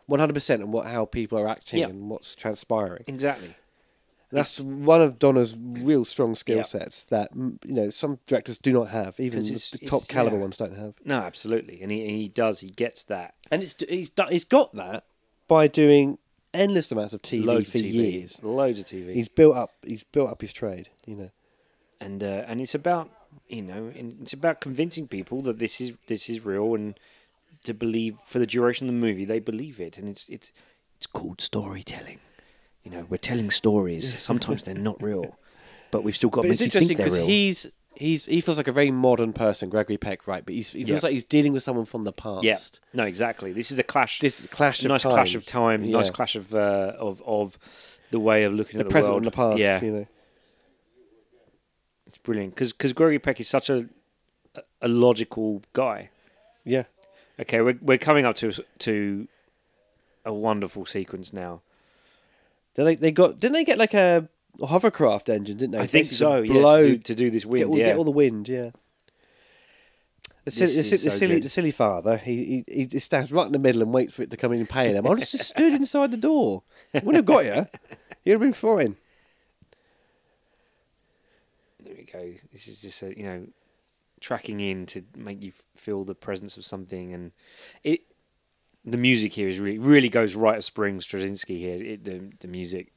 100% on how people are acting and what's transpiring. Exactly. And that's one of Donna's real strong skill sets that, you know, some directors do not have. Even the top caliber ones don't have. No, absolutely, and he does. He gets that, and he's got that by doing endless amounts of TV for years. Loads of TV. He's built up his trade, you know. And it's about, you know, it's about convincing people that this is real, and to believe for the duration of the movie they believe it, and it's called storytelling. You know, we're telling stories. Sometimes they're not real, but we've still got to make you think they're real. He feels like a very modern person, Gregory Peck, right? But he feels like he's dealing with someone from the past. Yeah, no, exactly. This is a clash. This is a clash of nice times. clash of time. Nice clash of the way of looking at the present world. and the past. Yeah, you know. It's brilliant because Gregory Peck is such a logical guy. Yeah. Okay, we're coming up to a wonderful sequence now. Didn't they get like a hovercraft engine, didn't they? I think so. To do this wind. Get all the wind. Yeah. The silly father. He stands right in the middle and waits for it to come in and pay him. I just stood inside the door. Wouldn't have got you. You'd have been fine. There we go. This is just tracking in to make you feel the presence of something, and the music here is really goes right at Spring Straczynski here. The music.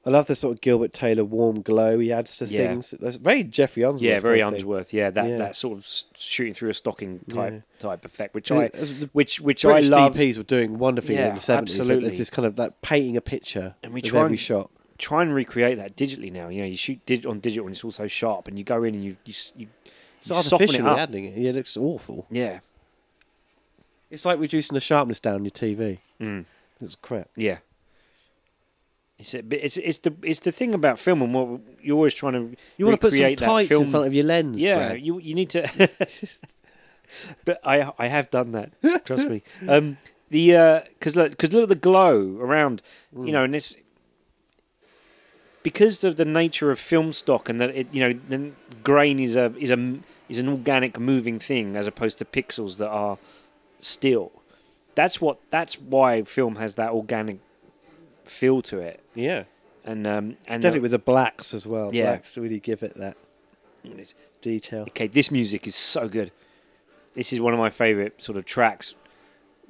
I love the sort of Gilbert Taylor warm glow he adds to things. That's very Jeffrey Unsworth. Yeah, very Unsworth. Yeah, that sort of shooting through a stocking type effect, which I love. DPs were doing wonderfully in the 70s. Absolutely, there's this kind of that painting a picture and we with every shot. Try and recreate that digitally now. You know, you shoot on digital and it's also sharp, and you go in and you it's artificially adding it. Yeah, it looks awful. Yeah, it's like reducing the sharpness down on your TV. It's crap. Yeah. It's the thing about film, and what you're always trying to want to put some tights in front of your lens. Yeah, Brad. you need to. But I have done that. Trust me. Because look at the glow around, you know, and it's because of the nature of film stock, and that the grain is an organic moving thing as opposed to pixels that are still. That's why film has that organic feel to it. Yeah, and definitely with the blacks as well. Yeah, blacks really give it that detail. Okay, this music is so good. This is one of my favourite sort of tracks,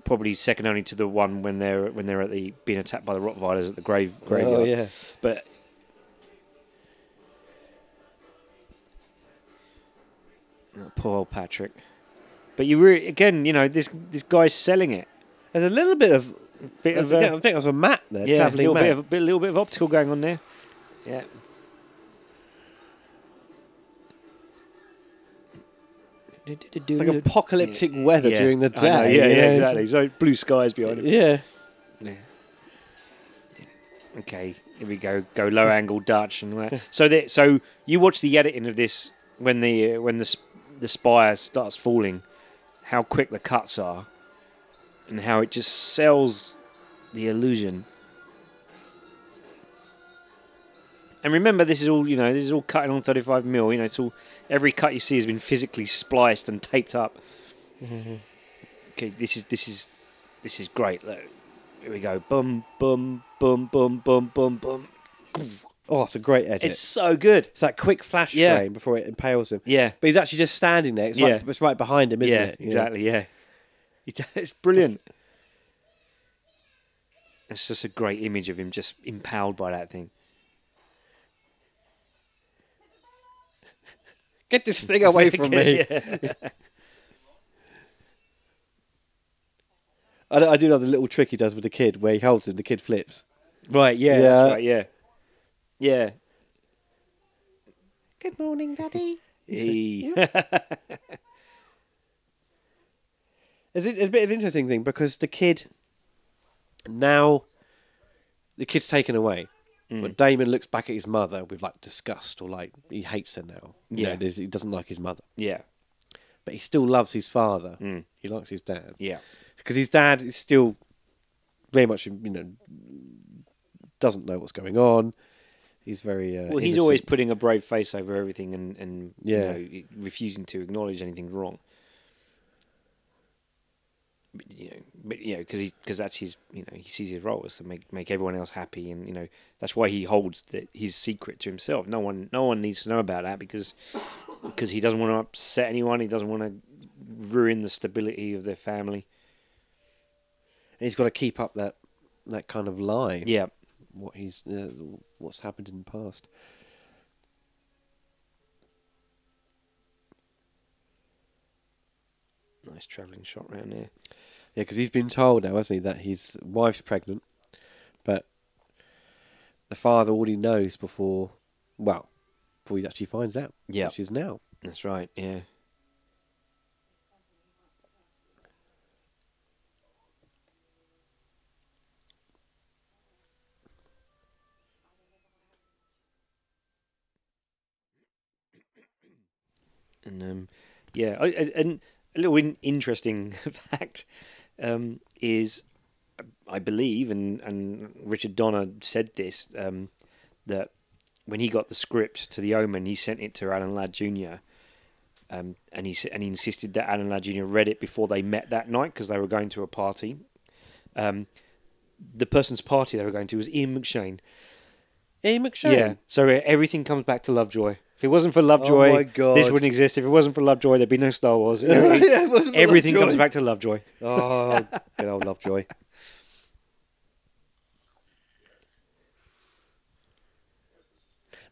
probably second only to the one when they're at being attacked by the Rottweilers at the graveyard. Oh yeah, but poor old Patrick. But you really, again, this guy's selling it. There's a little bit of. I think it was a map there, travelling map. A little bit of optical going on there. Yeah. It's like apocalyptic weather during the day. Yeah, exactly. So blue skies behind it. Yeah. Okay, here we go. Go low angle Dutch and all that. So you watch the editing of this when the spire starts falling, how quick the cuts are. And how it just sells the illusion. And remember, this is all this is all cutting on 35mm. It's all every cut you see has been physically spliced and taped up. Okay, this is great. Look, here we go. Boom, boom, boom, boom, boom, boom, boom. Oh, it's a great edit. It's so good. It's that quick flash frame before it impales him. Yeah. But he's actually just standing there. It's like it's right behind him, isn't it? Exactly, yeah. It's brilliant. It's just a great image of him just impaled by that thing. Get this thing away from me. I do love the little trick he does with the kid where he holds him, the kid flips. Right, yeah, that's right, yeah. Yeah. Good morning, Daddy. It's a bit of an interesting thing because the kid's taken away. But Damon looks back at his mother with like disgust or like he hates her now. Yeah. He doesn't like his mother. Yeah. But he still loves his father. He likes his dad. Yeah. Because his dad is still very much, doesn't know what's going on. He's very he's innocent. always putting a brave face over everything and refusing to acknowledge anything wrong. Because that's his, he sees his role as to make everyone else happy, and that's why he holds his secret to himself. No one needs to know about that because he doesn't want to upset anyone. He doesn't want to ruin the stability of their family. And he's got to keep up that kind of lie. Yeah. What's happened in the past. Nice travelling shot round there. Yeah, because he's been told now, hasn't he, that his wife's pregnant, but the father already knows before he actually finds out. Yeah. Which is now. That's right, yeah. And and a little interesting fact is, I believe, and Richard Donner said this, that when he got the script to The Omen, he sent it to Alan Ladd Jr. And he insisted that Alan Ladd Jr. read it before they met that night because they were going to a party. The person's party they were going to was Ian McShane. Ian McShane? Yeah. So everything comes back to Lovejoy. If it wasn't for Lovejoy, this wouldn't exist. If it wasn't for Lovejoy, there'd be no Star Wars. Everything comes back to Lovejoy. Oh, good old Lovejoy.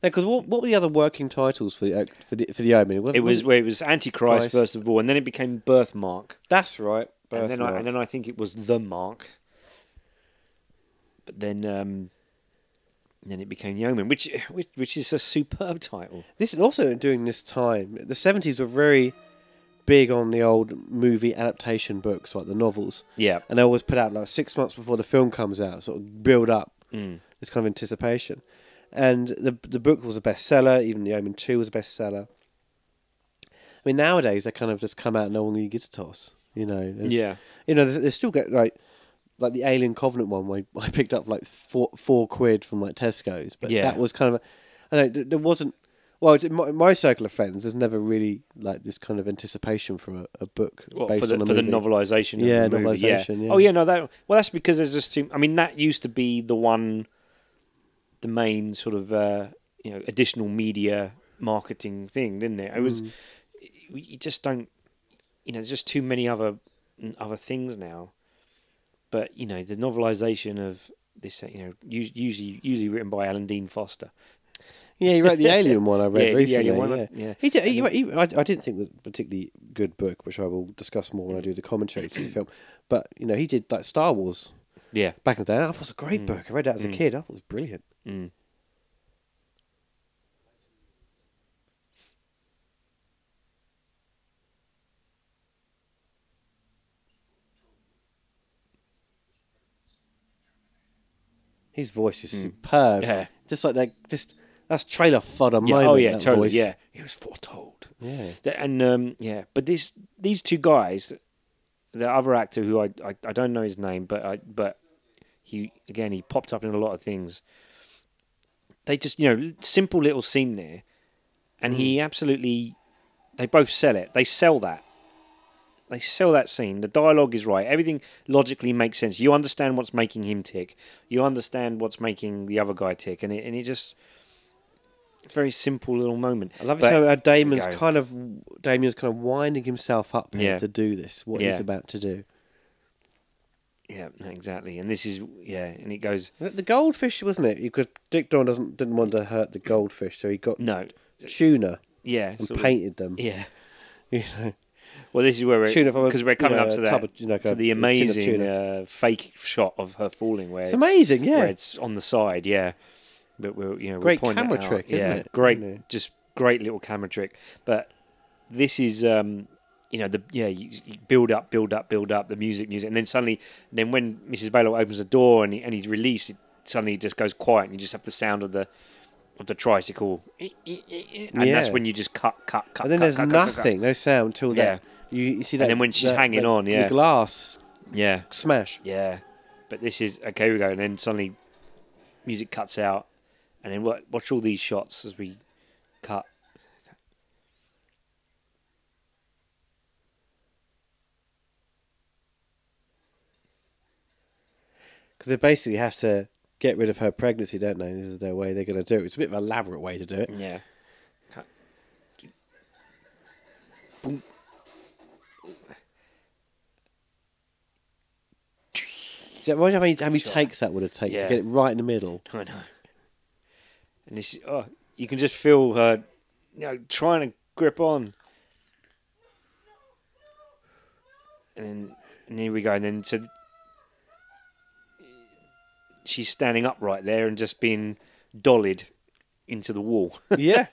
Because what were the other working titles for the Omen? It was Antichrist first of all, and then it became Birthmark. That's right. And then I think it was The Mark. But then it became The Omen, which is a superb title. This is also during this time. The 70s were very big on the old movie adaptation books, like the novels. Yeah. And they always put out like 6 months before the film comes out, sort of build up this kind of anticipation. And the book was a bestseller. Even The Omen 2 was a bestseller. I mean, nowadays they kind of just come out and no one really gives a toss. They still get like the Alien Covenant one. I picked up like £4 from like Tesco's, but that was kind of there wasn't. Well, in my circle of friends, there's never really like this kind of anticipation for a book based on a movie. For the novelisation. Of the movie. Novelisation. Yeah. Oh yeah, no, that's because there's just too. I mean, that used to be the main sort of additional media marketing thing, didn't it? It was. You just don't. There's just too many other things now. But the novelisation of this, usually written by Alan Dean Foster. Yeah, he wrote the Alien one I read recently. The Alien one, yeah. He did. I didn't think it was a particularly good book, which I will discuss more when I do the commentary to the film. But he did like Star Wars. Yeah, back in the day, I thought it was a great book. I read that as a kid. I thought it was brilliant. His voice is superb. Yeah. Just like that. That's trailer fodder moment. Oh yeah, that totally. Voice. Yeah, he was foretold. Yeah, and but these two guys, the other actor who I don't know his name, but he popped up in a lot of things. they just, simple little scene there, and he absolutely, they both sell it. They sell that. They sell that scene. The dialogue is right. Everything logically makes sense. You understand what's making him tick. You understand what's making the other guy tick, and it just, very simple little moment. I love it how Damien's kind of winding himself up here to do this. What he's about to do. Yeah, exactly. And this is and it goes. The goldfish, wasn't it? Because Dick Dorn didn't want to hurt the goldfish, so he got tuna. Yeah, and painted them. Yeah, you know. Well, this is where we're coming up to that to the amazing fake shot of her falling. Where it's amazing, where it's on the side, But we're great pointing camera it out. trick, isn't it? Great, just great little camera trick. But this is, you build up, the music, and then when Mrs. Baylock opens the door and he's released, it suddenly just goes quiet, and you just have the sound of the tricycle, and that's when you just cut. And then there's nothing, no sound till that. You see that, and then when she's hanging on, the glass, smash. Yeah, but this is okay. We go, and then suddenly music cuts out, and then watch all these shots as we cut. Because they basically have to get rid of her pregnancy, don't they? This is their way they're going to do it. It's a bit of an elaborate way to do it. Yeah. Cut. Boom. Imagine how many takes that would have taken to get it right in the middle. I know. And this, you can just feel her, trying to grip on. And here we go. And then she's standing up right there and just being dollied into the wall. Yeah.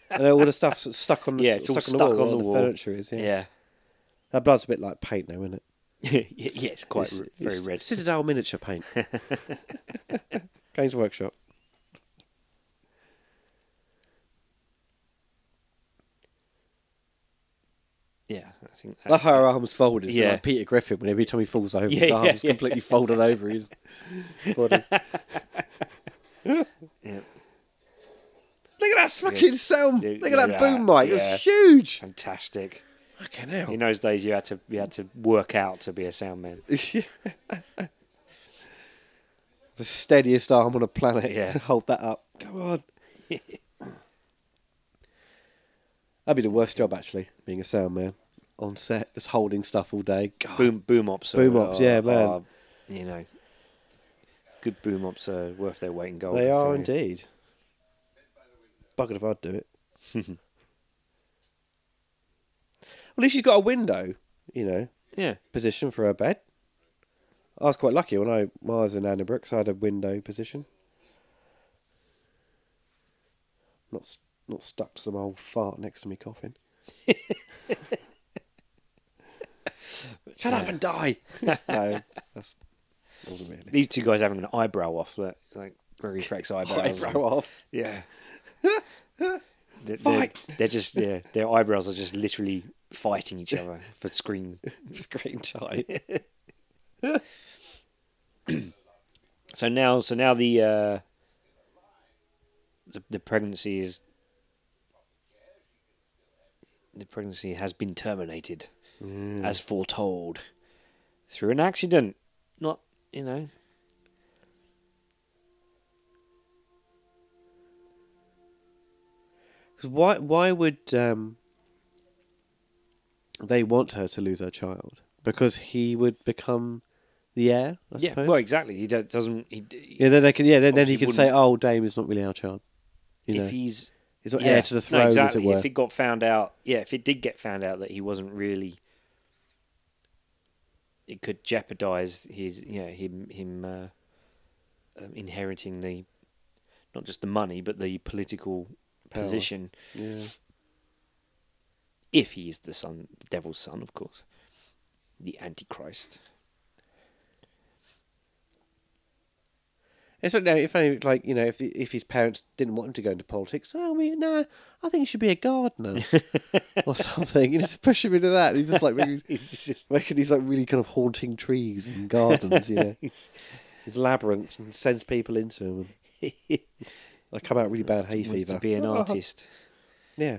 And all the stuff's stuck on the it's all stuck on the wall. The furniture is, yeah. That blood's a bit like paint, though, isn't it? Yeah, it's quite very red. Citadel miniature paint. Games Workshop. Yeah, I think. Love how her arms folded. Yeah, like Peter Griffin. When every time he falls over, his arms completely folded over his body. Yeah. Look at that fucking sound! Look at that boom mic. It was huge. Fantastic. Fucking hell. In those days, you had to work out to be a sound man. The steadiest arm on the planet. Yeah. Hold that up. Come on. That'd be the worst job, actually, being a sound man on set, just holding stuff all day. God. Boom ops. Yeah, man. Good boom ops are worth their weight in gold. They are indeed. Buggered if I'd do it. Well, at least she's got a window, position for her bed. I was quite lucky when I was in Annabrook, I had a window position. Not stuck to some old fart next to me coughing. Shut up and die! No, that wasn't really. These two guys having an eyebrow off, like Gregory Peck's eyebrows. Eyebrow off? Yeah. Fight! They're just, their eyebrows are just literally fighting each other for screen time. So now the pregnancy is. The pregnancy has been terminated, as foretold, through an accident. Not, Because why would they want her to lose her child? Because he would become the heir, I suppose? Well, exactly. He doesn't. Then they can. Then he can say, "Oh, Dame is not really our child." If he's not heir to the throne, exactly. as it were. If it got found out, if it did get found out that he wasn't really, it could jeopardize his, him inheriting not just the money but the political position. Yeah. If he is the devil's son, of course, the Antichrist. It's if his parents didn't want him to go into politics, I think he should be a gardener or something. Just push him into that. He's just he's just making these really kind of haunting trees and gardens. His labyrinths, and sends people into him. I come out really bad hay Wants fever. to be an artist. Yeah.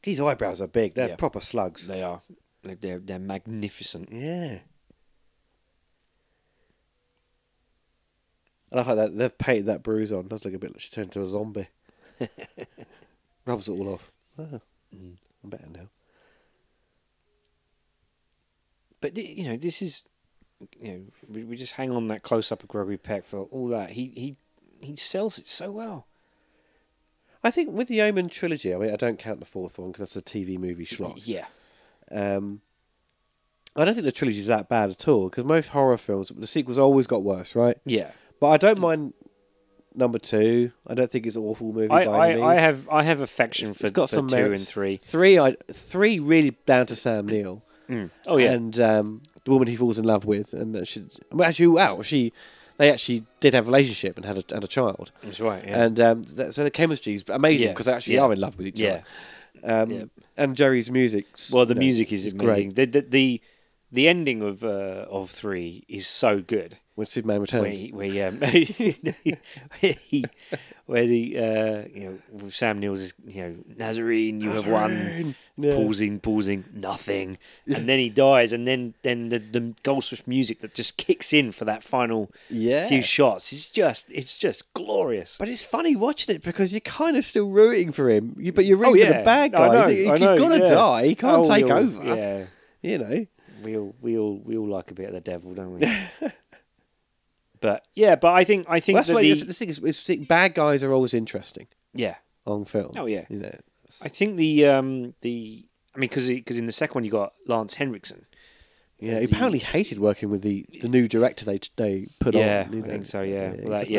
His eyebrows are big. They're proper slugs. They are. They're magnificent. Yeah. I like how they've painted that bruise on. It does look a bit like she turned into a zombie. Rubs it all off. Oh, I'm better now. But this is, we just hang on that close up of Gregory Peck for all that. He sells it so well. I think with the Omen trilogy, I mean, I don't count the fourth one because that's a TV movie slot. Yeah. I don't think the trilogy is that bad at all because most horror films, the sequels always got worse, right? Yeah. But I don't mind number 2. I don't think it's an awful movie by any means. I have affection for 2 and 3. 3 really down to Sam Neill. Oh yeah. And the woman he falls in love with, and they actually did have a relationship and had a child. That's right. Yeah. And so the chemistry is amazing because they actually are in love with each other. And Jerry's music. Well, the music is amazing. Great. The ending of 3 is so good. When Superman returns, where Sam Neill's is Nazarene, you have won, pausing, nothing, and then he dies, and then the Goldsmith music that just kicks in for that final few shots. It's just glorious. But it's funny watching it because you're kind of still rooting for him, but you're rooting for the bad guy. He's got to die. He can't take over. Yeah, We all like a bit of the devil, don't we? But I think that's why the thing is bad guys are always interesting. Yeah, on film. Oh yeah, I think because in the second one you got Lance Henriksen. Yeah, he apparently hated working with the new director they put on. Yeah, I think so. Yeah,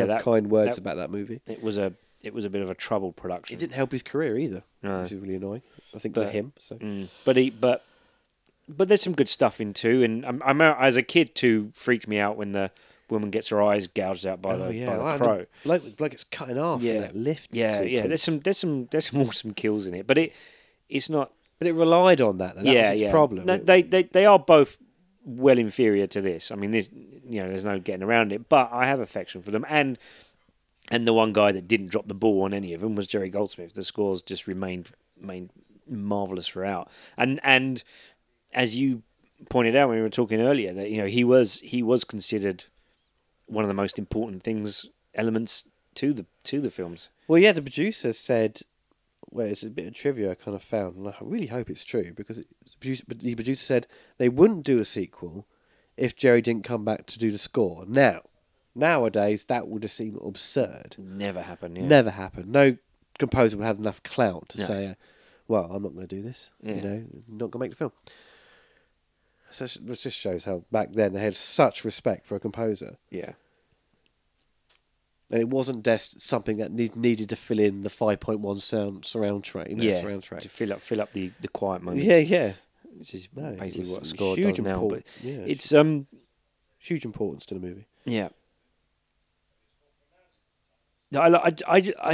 that kind words about that movie. It was a bit of a troubled production. It didn't help his career either, which is really annoying. I think for him. So, but there's some good stuff in 2, and I'm as a kid 2 freaked me out when the woman gets her eyes gouged out by the crow. Bloke gets cut in half in that lift. Yeah, sequence. There's some awesome kills in it, but it's not. But it relied on that. That was its problem. No, they are both well inferior to this. I mean, there's no getting around it. But I have affection for them, and the one guy that didn't drop the ball on any of them was Jerry Goldsmith. The scores just remained marvelous throughout, and as you pointed out when we were talking earlier, that he was considered one of the most important elements to the films. Well, yeah, the producer said, well, it's a bit of trivia I kind of found, and I really hope it's true, because the producer said they wouldn't do a sequel if Jerry didn't come back to do the score. Nowadays, that would just seem absurd. Never happen, yeah. Never happen. No composer would have enough clout to say, well, I'm not going to do this. Not going to make the film. So this just shows how back then they had such respect for a composer. Yeah. And it wasn't just something that needed to fill in the 5.1 surround track. Surround track. To fill up the quiet moments. Yeah. Which is basically what a score huge does now. But it's huge importance to the movie. Yeah. I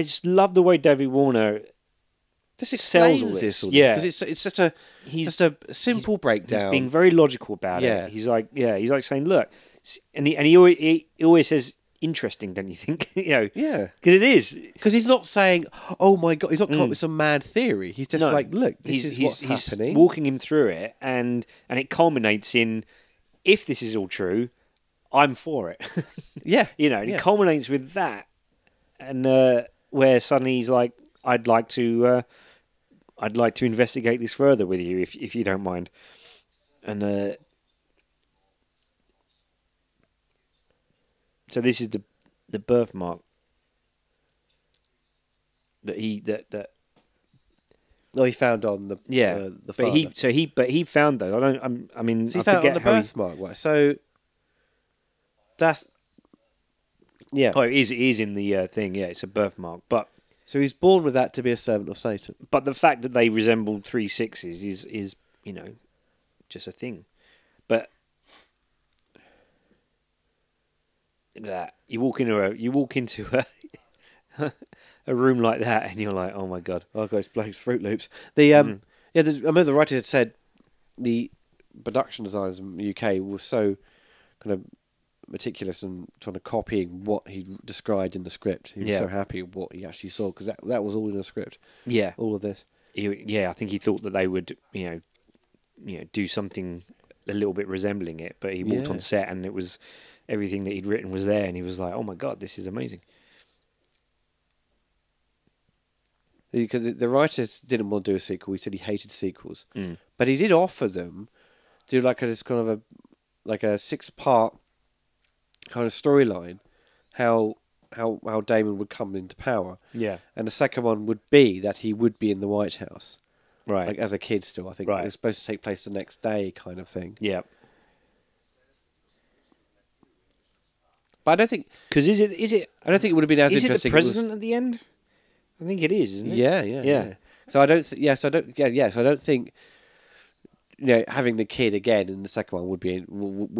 just love the way David Warner sells all this. Yeah, because it's such a simple breakdown. He's being very logical about it. He's like saying, look, and he always says, interesting, don't you think? Yeah, because it is. Because he's not saying, oh my god, he's not coming up with some mad theory. He's just like, look, this is what's happening. He's walking him through it, and it culminates in, if this is all true, I'm for it. Yeah, it culminates with that, and where suddenly he's like, I'd like to investigate this further with you, if you don't mind. And so this is the birthmark that he found on the father. But he found those. He found on the birthmark. Right, so that's Oh, it is in the thing. Yeah, it's a birthmark, but. So he's born with that to be a servant of Satan. But the fact that they resemble 3 6s is just a thing. But that you walk into a room like that, and you're like, oh my god, it's Blake's Fruit Loops. I remember the writer had said the production designers in the UK were so kind of meticulous and trying to copying what he described in the script. He was so happy with what he actually saw because that was all in the script. Yeah, all of this. I think he thought that they would, do something a little bit resembling it. But he walked on set and it was everything that he'd written was there, and he was like, "Oh my god, this is amazing." Because the writers didn't want to do a sequel. He said he hated sequels, but he did offer them do like this kind of a 6-part kind of storyline, how Damon would come into power. Yeah, and the second one would be that he would be in the White House, right? Like as a kid, still. I think it was supposed to take place the next day, kind of thing. Yeah, but I don't think because is it? I don't think it would have been as is interesting. Is it the president at the end? I think it is, isn't it? Yeah. So I don't. So I don't think. Having the kid again in the second one would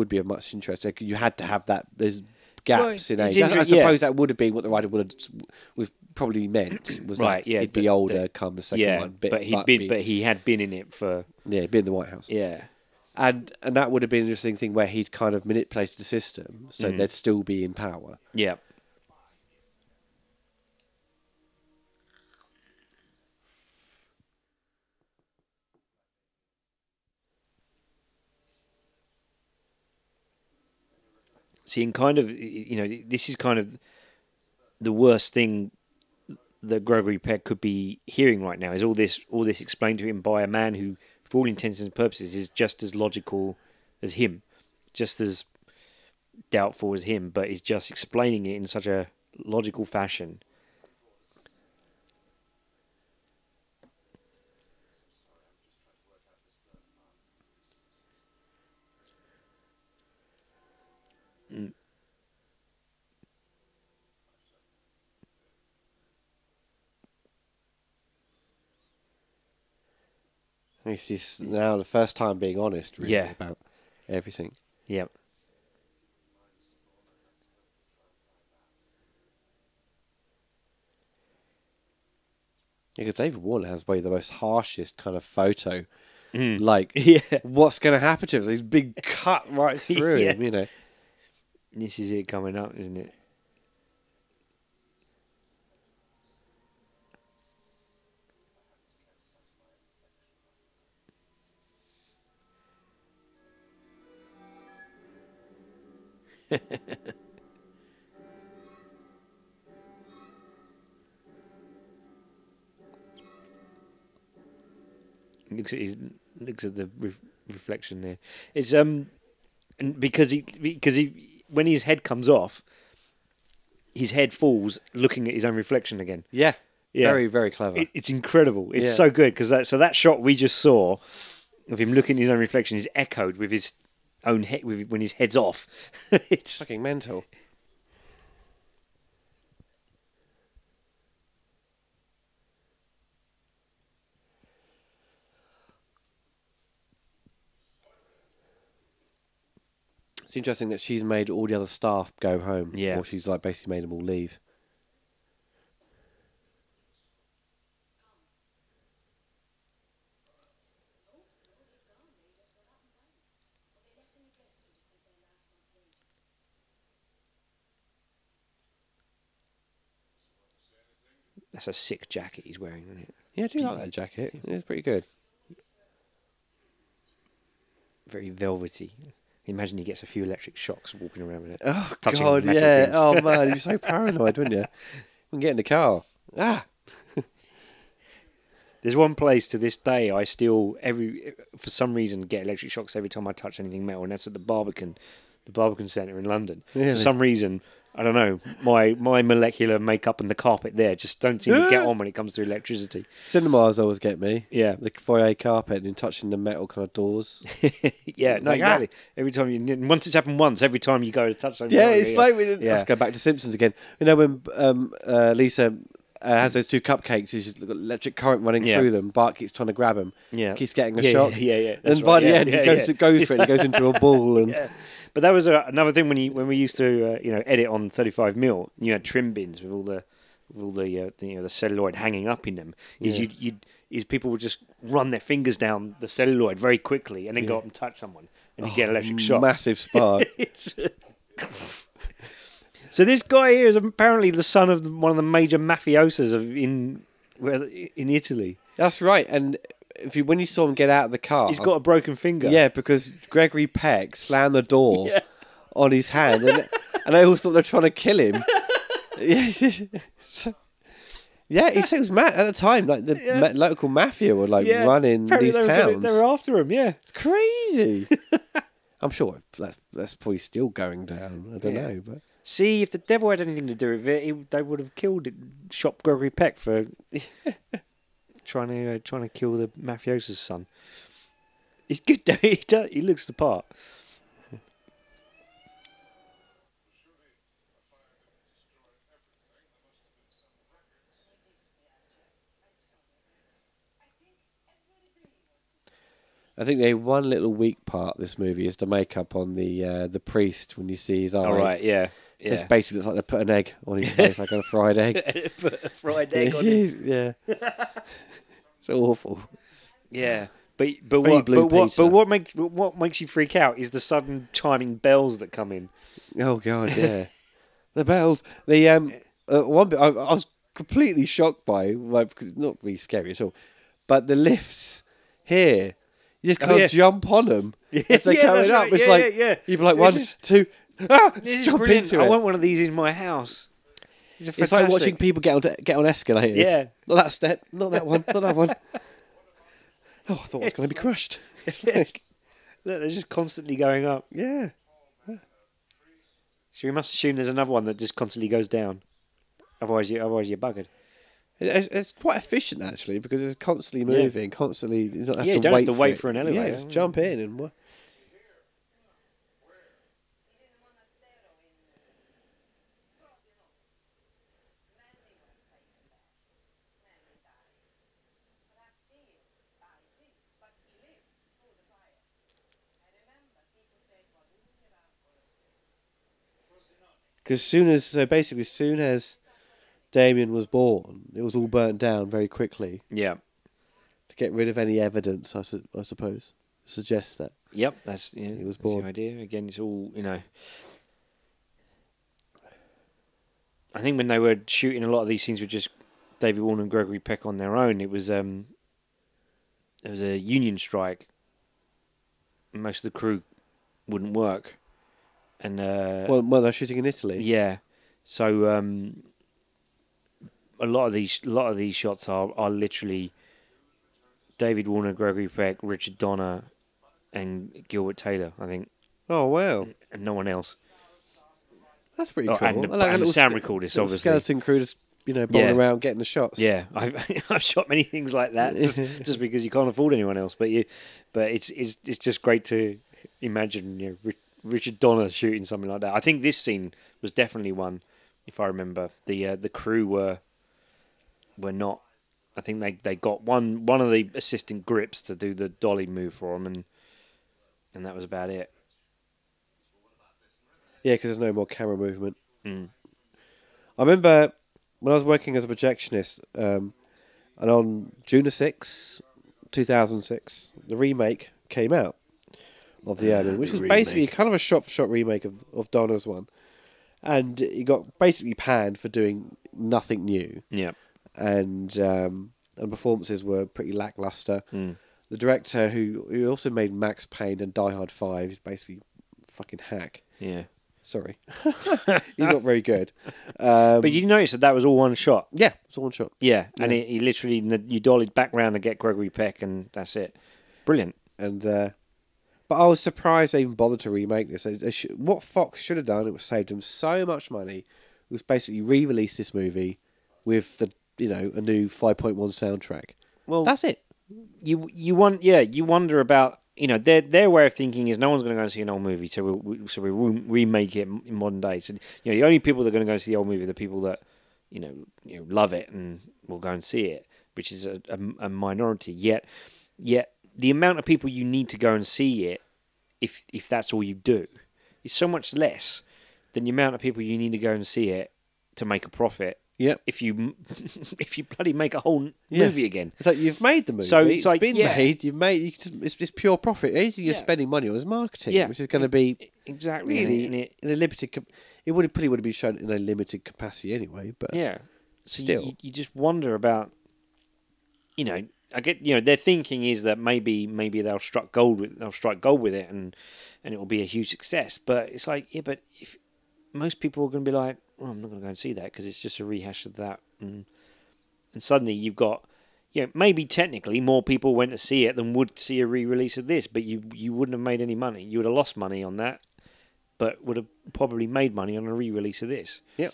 be of much interest. Like, you had to have that. There's gaps in age. I suppose that would have been what the writer was probably meant. Was right? That he'd be older come the second one. But he had been in it for. Yeah, he'd been in the White House. Yeah. And that would have been an interesting thing where he'd kind of manipulated the system so they'd still be in power. Yeah. See, and kind of, this is kind of the worst thing that Gregory Peck could be hearing right now is all this explained to him by a man who, for all intents and purposes, is just as logical as him, just as doubtful as him, but is just explaining it in such a logical fashion. This is now the first time being honest, really, about everything. Yep. Because David Warner has probably the most harshest kind of photo. Like, what's going to happen to him? He's been cut right through him, This is it coming up, isn't it? looks at the reflection there. It's and because he when his head comes off, his head falls looking at his own reflection again. Yeah. Very, very clever. It's incredible. It's so good because that shot we just saw of him looking at his own reflection is echoed with his own head when his head's off. It's fucking mental. It's interesting that she's made all the other staff go home. Yeah. Or she's like basically made them all leave. That's a sick jacket he's wearing, isn't it? Yeah, I do like that jacket. It's pretty good. Very velvety. Imagine he gets a few electric shocks walking around with it. Oh, touching God, metal yeah. things. Oh, man, you're so paranoid, wouldn't you? We can get in the car. Ah! There's one place to this day I still, for some reason, get electric shocks every time I touch anything metal, and that's at the Barbican Centre in London. Really? For some reason, I don't know, my molecular makeup and the carpet there just don't seem to get on when it comes to electricity. Cinemas always get me. Yeah. The foyer carpet and touching the metal kind of doors. Yeah, It's no, like, exactly. Every time once it's happened once, every time you go to touch something. Yeah, it's like let's go back to Simpsons again. You know when Lisa has those two cupcakes, she's got electric current running through them. Bart keeps trying to grab them. Yeah. Keeps getting a shock. Yeah. And by the end, he goes for it. He goes into a ball. And But that was another thing when we used to edit on 35mm. You had trim bins with all the the celluloid hanging up in them. Is people would just run their fingers down the celluloid very quickly and then go up and touch someone. and you get electric shock. Massive spark. So this guy here is apparently the son of one of the major mafiosos in Italy. That's right. And when you saw him get out of the car, He's got a broken finger. Yeah, because Gregory Peck slammed the door on his hand, and I always thought they were trying to kill him. Yeah, he said it was mad at the time. Like the local mafia were running these towns. They were after him. Yeah, it's crazy. I'm sure that's probably still going down. I don't know, but see, if the devil had anything to do with it, they would have shot Gregory Peck for trying to kill the mafioso's son. He's good though. He looks the part. I think the one little weak part of this movie is the makeup on the priest when you see his eye. Oh, right, yeah. It basically looks like they put an egg on his face, like a fried egg. Put a fried egg on him. Yeah. It's awful. Yeah. But what makes you freak out is the sudden chiming bells that come in. Oh God, yeah. The bells. The one bit I was completely shocked by, because it's not really scary at all. But the lifts here, you just can't jump on them if they're coming up. It's you'd be like, one, two, jump into it. I want one of these in my house. It's like watching people get on escalators. Yeah. Not that step, not that one, not that one. Oh, I thought I was going to be crushed. Look, they're just constantly going up. Yeah. So we must assume there's another one that just constantly goes down. Otherwise you're buggered. It's quite efficient actually because it's constantly moving, constantly. You don't have to wait for an elevator. Yeah, just jump in and. Because as soon as Damien was born, it was all burnt down very quickly. Yeah. To get rid of any evidence, I suppose, suggests that. Yep, that's he was born. The idea. Again, it's all, I think when they were shooting a lot of these scenes with just David Warner and Gregory Peck on their own, it was there was a union strike. Most of the crew wouldn't work. And well, they're shooting in Italy. Yeah, so a lot of these shots are literally David Warner, Gregory Peck, Richard Donner, and Gilbert Taylor. I think. Oh wow! And no one else. That's pretty cool. And the sound recordist, obviously. Skeleton crew just bobbing around getting the shots. Yeah, I've shot many things like that just because you can't afford anyone else. But it's just great to imagine Richard Donner shooting something like that. I think this scene was definitely one, if I remember. The crew were not. I think they got one of the assistant grips to do the dolly move for them, and that was about it. Yeah, because there's no more camera movement. Mm. I remember when I was working as a projectionist, and on June the 6th, 2006, the remake came out of The Omen, which was basically kind of a shot-for-shot remake of Donner's one. And he got basically panned for doing nothing new. Yeah. And performances were pretty lackluster. Mm. The director, who also made Max Payne and Die Hard 5, is basically a fucking hack. Yeah. Sorry. He's not very good. But you noticed that was all one shot? Yeah, it's all one shot. Yeah, and he literally, you dollied back round to get Gregory Peck, and that's it. Brilliant. And but I was surprised they even bothered to remake this. What Fox should have done, it would saved them so much money, was basically re-release this movie with a new 5.1 soundtrack. Well, that's it. You wonder about, their way of thinking is no one's going to go and see an old movie, so we remake it in modern day. So the only people that are going to go see the old movie are the people that love it and will go and see it, which is a minority. Yet the amount of people you need to go and see it, if that's all you do, is so much less than the amount of people you need to go and see it to make a profit Yep. if you bloody make a whole movie again. It's like you've made the movie. So It's like, been made. You've made. It's pure profit. Anything you're spending money on is marketing, which is going to be exactly really and in a limited. It would have been shown in a limited capacity anyway. But so still, you just wonder about. I get. Their thinking is that maybe they'll strike gold with it, and it will be a huge success. But it's like, but if most people are going to be like, well, I'm not going to go and see that because it's just a rehash of that, and suddenly you've got, maybe technically more people went to see it than would see a re-release of this, but you wouldn't have made any money. You would have lost money on that, but would have probably made money on a re-release of this. Yep.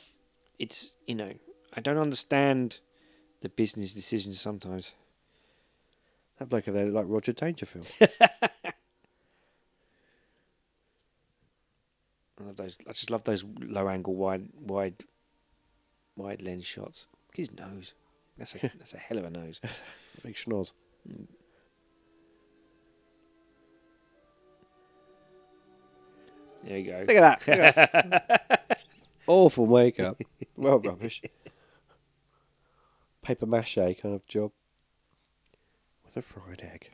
It's I don't understand the business decisions sometimes. That bloke over there looked like Roger Dangerfield. I just love those low angle wide lens shots. His nose. That's a hell of a nose. It's a big schnoz. There you go. Look at that. Awful makeup. Well, rubbish. Paper mache kind of job. With a fried egg.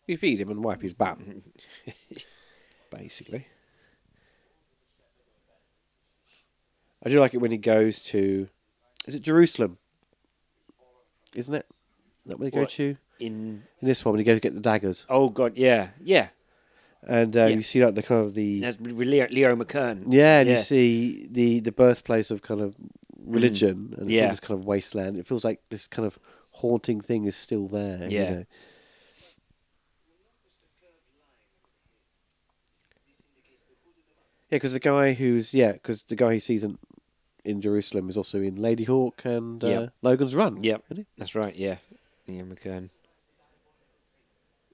You feed him and wipe his bum. Basically. I do like it when he goes to... Is it Jerusalem? Isn't it? Is that where they go to? In this one, when he goes to get the daggers. Oh, God, yeah. Yeah. And you see like the kind of the... That's Leo McKern. Yeah, and you see the birthplace of kind of religion. And it's all this kind of wasteland. It feels like this kind of haunting thing is still there. Yeah. You know? Yeah, because the guy he sees in Jerusalem is also in Lady Hawk and Logan's Run. Yep, that's right. Yeah, Ian McKern.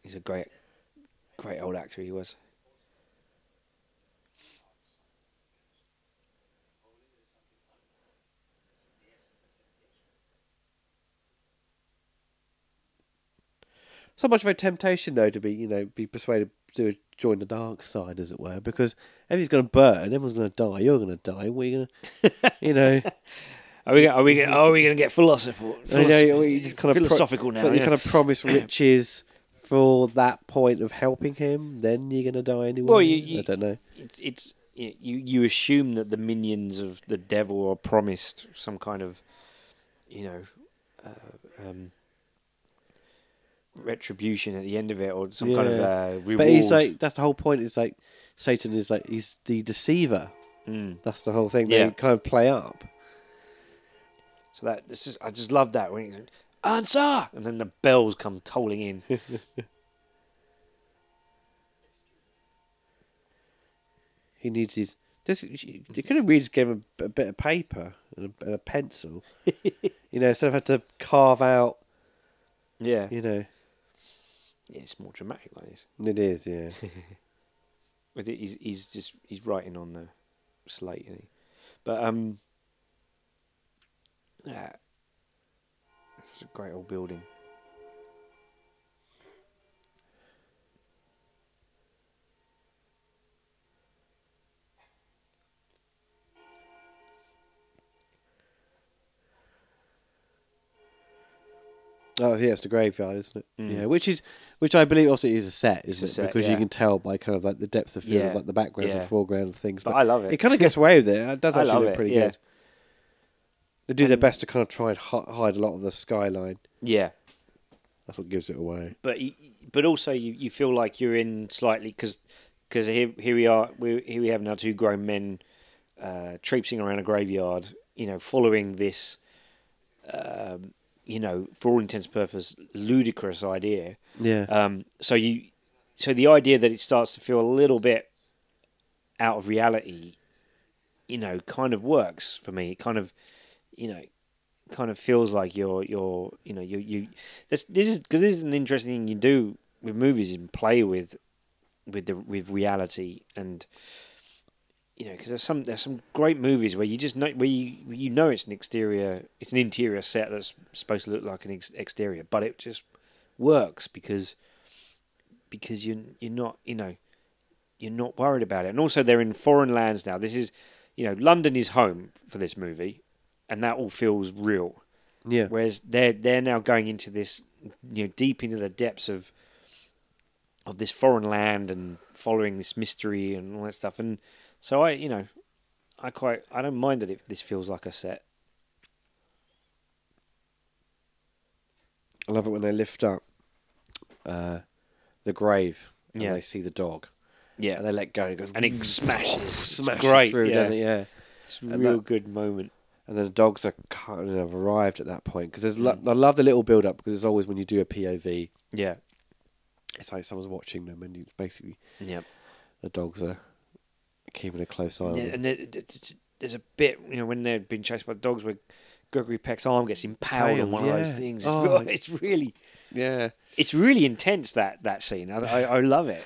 He's a great old actor. He was. So much of a temptation, though, to be persuaded to join the dark side, as it were, because everything's going to burn, everyone's going to die, you're going to die. What are you going to, Are we going to get philosophical? You just kind of philosophical now. So you kind of promise riches for that point of helping him, then you're going to die anyway. Well, I don't know. You assume that the minions of the devil are promised some kind of, retribution at the end of it, or some kind of reward. But he's like, that's the whole point. It's like Satan is like, he's the deceiver. That's the whole thing. They kind of play up. So I just love that when he's like, answer, and then the bells come tolling in. He needs his. You could have really just gave him a bit of paper and a pencil. Instead of had to carve out. Yeah. Yeah, it's more dramatic like this. It is, yeah. With it, he's writing on the slate, isn't he? But yeah, it's a great old building. Oh yeah, it's the graveyard, isn't it? Yeah, which I believe also is a set, isn't it? Because you can tell by kind of like the depth of field, of like the background and foreground and things. But I love it. It kind of gets away with it. It does actually look pretty good. They do their best to kind of try and hide a lot of the skyline. Yeah, that's what gives it away. But also you feel like you're in slightly because here we are. Here we have now two grown men traipsing around a graveyard. Following this. For all intents and purposes, ludicrous idea. Yeah. So the idea that it starts to feel a little bit out of reality, kind of works for me. It kind of feels like this is because this is an interesting thing you do with movies and play with reality and. Because there's some great movies where you just know it's an interior set that's supposed to look like an exterior, but it just works because because you're not, you're not worried about it. And also, they're in foreign lands now. This is, London is home for this movie, and that all feels real. Yeah. Whereas they're now going into this, deep into the depths of this foreign land and following this mystery and all that stuff. And so I don't mind that this feels like a set. I love it when they lift up the grave and Yeah. they see the dog. Yeah. And they let go and it goes... And it smashes great. Through, yeah. doesn't it? Yeah. It's a real good moment. And then the dogs are kind of arrived at that point. Because I love the little build-up, because it's always when you do a POV... Yeah. It's like someone's watching them, and it's basically Yeah. the dogs are keeping a close eye on them. And there's a bit, when they're being chased by dogs, where Gregory Peck's arm gets impaled on one of those things. It's really, it's really intense, that scene. I love it.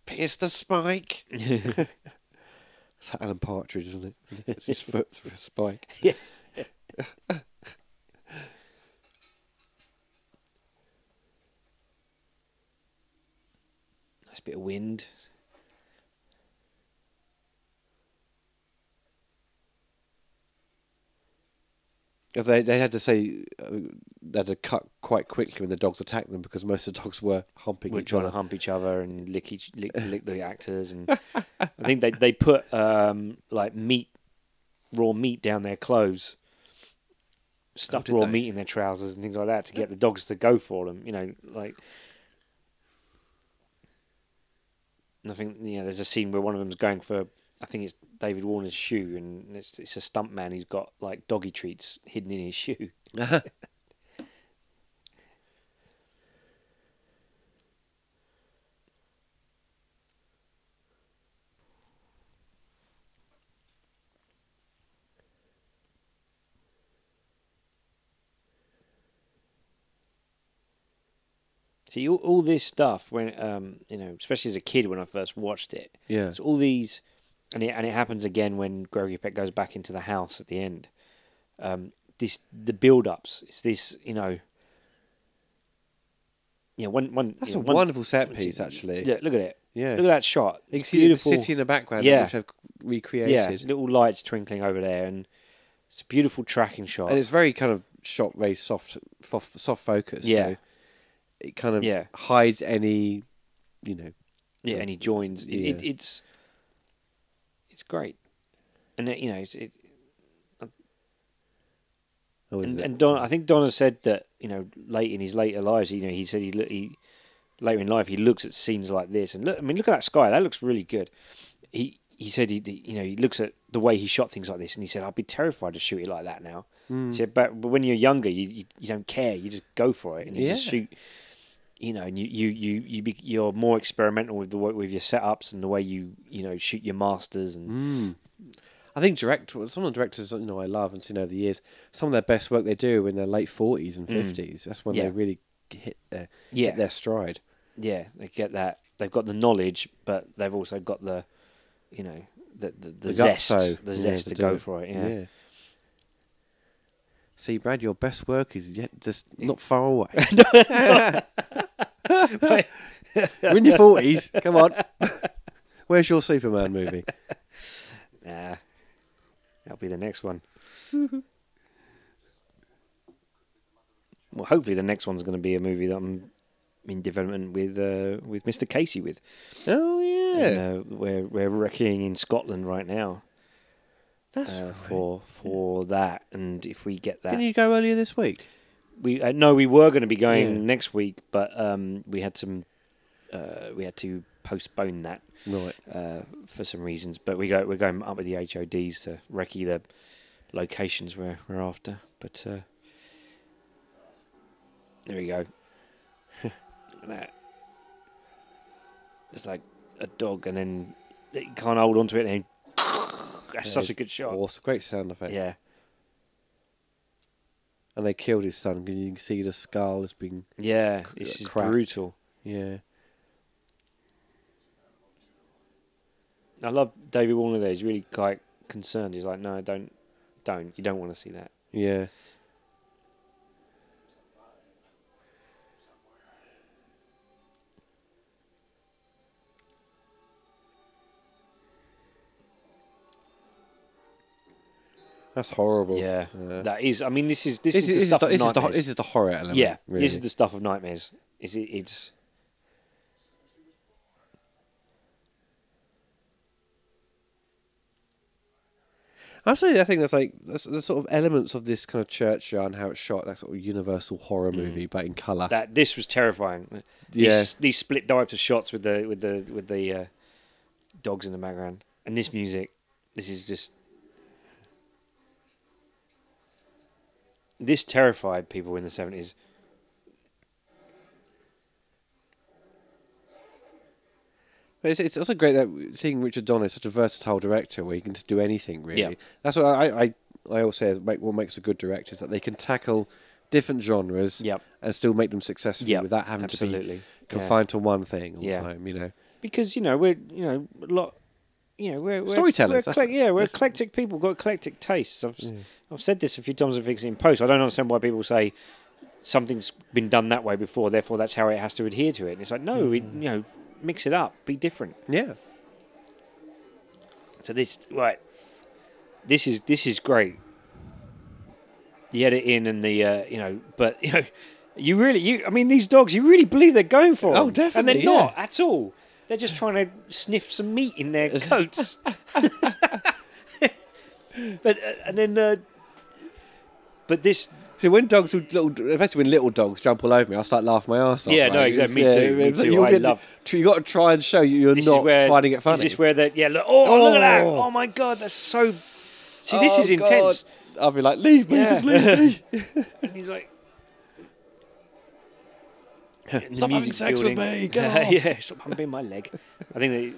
Pierce the spike. It's like Alan Partridge, isn't it? It's his foot through a spike. Yeah. Nice bit of wind. Because they had to say they had to cut quite quickly when the dogs attacked them, because most of the dogs were humping We're each trying other. to hump each other and lick the actors, and I think they put like raw meat down their clothes, stuffed raw meat in their trousers and things like that to get the dogs to go for them. Like. I think there's a scene where one of them's going for, I think it's David Warner's shoe, and it's a stunt man who's got like doggy treats hidden in his shoe. See, all this stuff, when especially as a kid when I first watched it. Yeah. It's all these, and it happens again when Gregory Peck goes back into the house at the end. The build-ups. It's this, one. That's a wonderful set piece, actually. Yeah, look at it. Yeah. Look at that shot. You It's can see beautiful. the city in the background, Yeah. which I've recreated. Yeah, little lights twinkling over there, and it's a beautiful tracking shot. And it's very kind of shot, very soft focus. Yeah. So it kind of hides any, any joins. Yeah. It's great, and and Don. I think Donna said that late in his later lives, he said he later in life he looks at scenes like this and look at that sky. That looks really good. He said he looks at the way he shot things like this, and he said I'd be terrified to shoot it like that now. He said, but when you're younger, you don't care. You just go for it and you just shoot. And you're more experimental with with your setups and the way you shoot your masters and. I think some of the directors I love and seen over the years, some of their best work they do in their late 40s and 50s. That's when they really hit their stride. Yeah, they get that. They've got the knowledge, but they've also got the the zest, to go for it. Yeah. See, Brad, your best work is yet just not far away. We're in your 40s. Come on. Where's your Superman movie? Nah, that'll be the next one. Well, hopefully the next one's going to be a movie that I'm in development with Mr. Casey with. Oh yeah, and, we're wrecking in Scotland right now. That's for that, and if we get that, didn't you go earlier this week? We were going to be going next week, but we had to postpone that for some reasons. But we're going up with the HODs to recce the locations we're after. But there we go. Look at that. It's like a dog, and then you can't hold on to it, and then that's such a good shot. Awesome, great sound effect. Yeah. And they killed his son because you can see the skull has been it's brutal. Yeah. I love David Warner there. He's really quite concerned. He's like, no, don't. You don't want to see that. Yeah. That's horrible. Yeah, Yes. that is. I mean, this is the stuff of nightmares. This is the horror element. Yeah, really. this is the stuff of nightmares. It's. Absolutely, I think that's the sort of elements of this kind of churchyard and how it's shot. That sort of universal horror movie, but in colour. This was terrifying. Yeah. These split diopter shots with the dogs in the background, and this music. This is just. This terrified people in the 70s. But it's also great that seeing Richard Donner is such a versatile director where he can just do anything, really. Yeah. That's what I always say is what makes a good director is that they can tackle different genres Yep. and still make them successful Yep, without having to absolutely. be confined to one thing all the Yeah. time, you know. Because we're a lot. We're Storytellers, We're eclectic people. Got eclectic tastes. I've said this a few times in Fix It in Post. I don't understand why people say something's been done that way before, therefore that's how it has to adhere to it. And it's like, no, mix it up, be different. Yeah. So this is great. The editing and the I mean these dogs, you really believe they're going for them. Oh, definitely, and they're yeah. not at all. They're just trying to sniff some meat in their coats. But this. See, when dogs, especially when little dogs jump all over me, I start laughing my arse off. Yeah, no, exactly. Me too. Me too. You got to try and show you're not finding it funny. This is where look at that! Oh my god, that's so. See, this is intense. God. I'll be like, leave me, just leave me. And he's like, stop having sex with me. Get off. Yeah, stop humping my leg. I think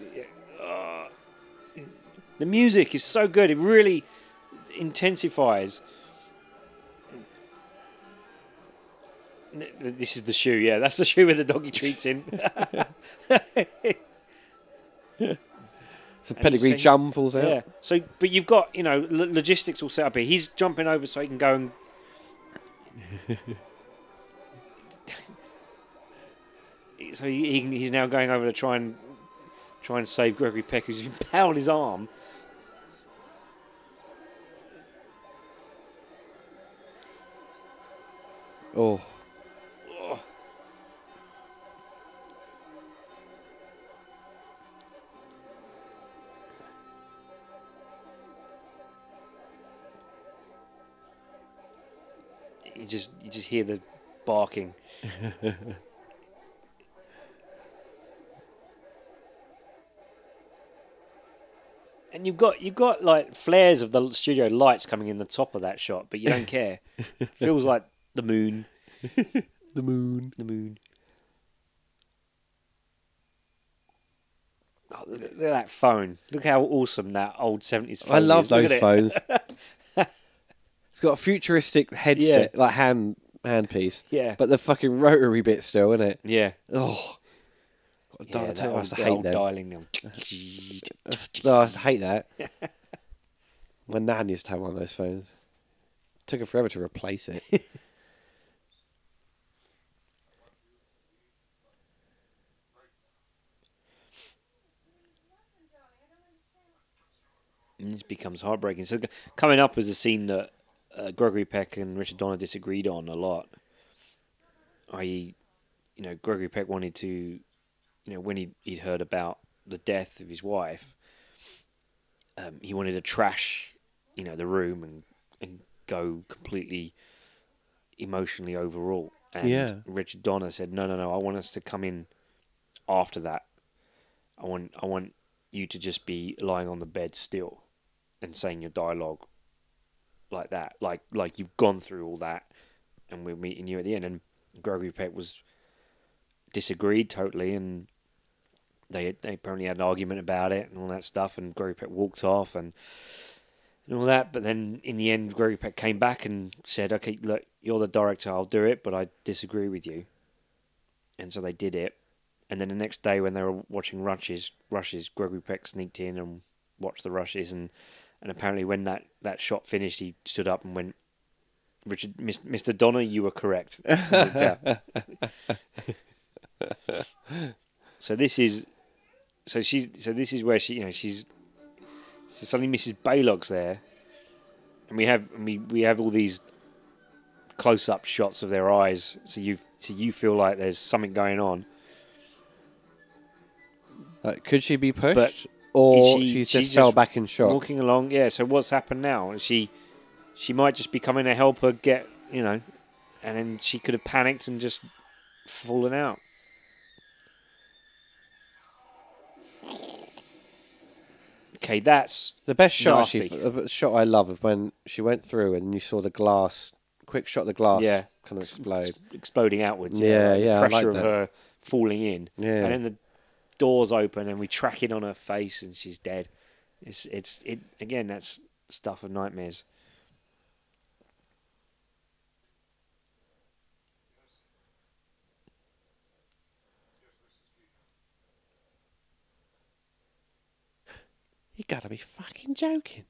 the music is so good. It really intensifies. This is the shoe, yeah. That's the shoe with the doggy treats in. It's a pedigree jump falls out. Yeah. So, but you've got, logistics all set up here. He's jumping over so he can go and. So he's now going over to try and save Gregory Peck, who's impaled his arm. Oh. You just hear the barking. And you've got like flares of the studio lights coming in the top of that shot, but you don't care. Feels like the moon. The moon. The moon. Oh, look at that phone. Look how awesome that old 70s phone I love is. those phones. It's got a futuristic headset, like handpiece. Yeah. But the fucking rotary bit still, isn't it? Yeah. Oh. Yeah, I that hate old them. dialing now. No, I hate that. My nan used to have one of those phones. Took her forever to replace it. And this becomes heartbreaking. So coming up was a scene that Gregory Peck and Richard Donner disagreed on a lot. I.e., Gregory Peck wanted to, when he'd heard about the death of his wife, he wanted to trash, the room and go completely emotionally overall. And Richard Donner said, no, I want us to come in after that. I want you to just be lying on the bed still and saying your dialogue like that, like you've gone through all that, and we're meeting you at the end. And Gregory Peck disagreed totally, and they apparently had an argument about it and all that stuff. And Gregory Peck walked off and all that. But then in the end, Gregory Peck came back and said, "Okay, look, you're the director. I'll do it, but I disagree with you." And so they did it. And then the next day, when they were watching rushes, Gregory Peck sneaked in and watched the rushes, and apparently when that shot finished, he stood up and went, "Richard, Mr. Donner, you were correct." So this is where she's suddenly Mrs. Balog's there, And we have all these close-up shots of their eyes, so you feel like there's something going on. Could she be pushed, But or she's just fell back in shock? Walking along, yeah. So what's happened now? She might just be coming to help her get, and then she could have panicked and just fallen out. Okay, that's The best shot, nasty. actually, the shot I love of when she went through and you saw the glass, quick shot of the glass kind of explode. Exploding outwards. Yeah, the I pressure like of that. her falling in. Yeah. And then the doors open and we track in on her face and she's dead. It again, that's stuff of nightmares. You gotta be fucking joking.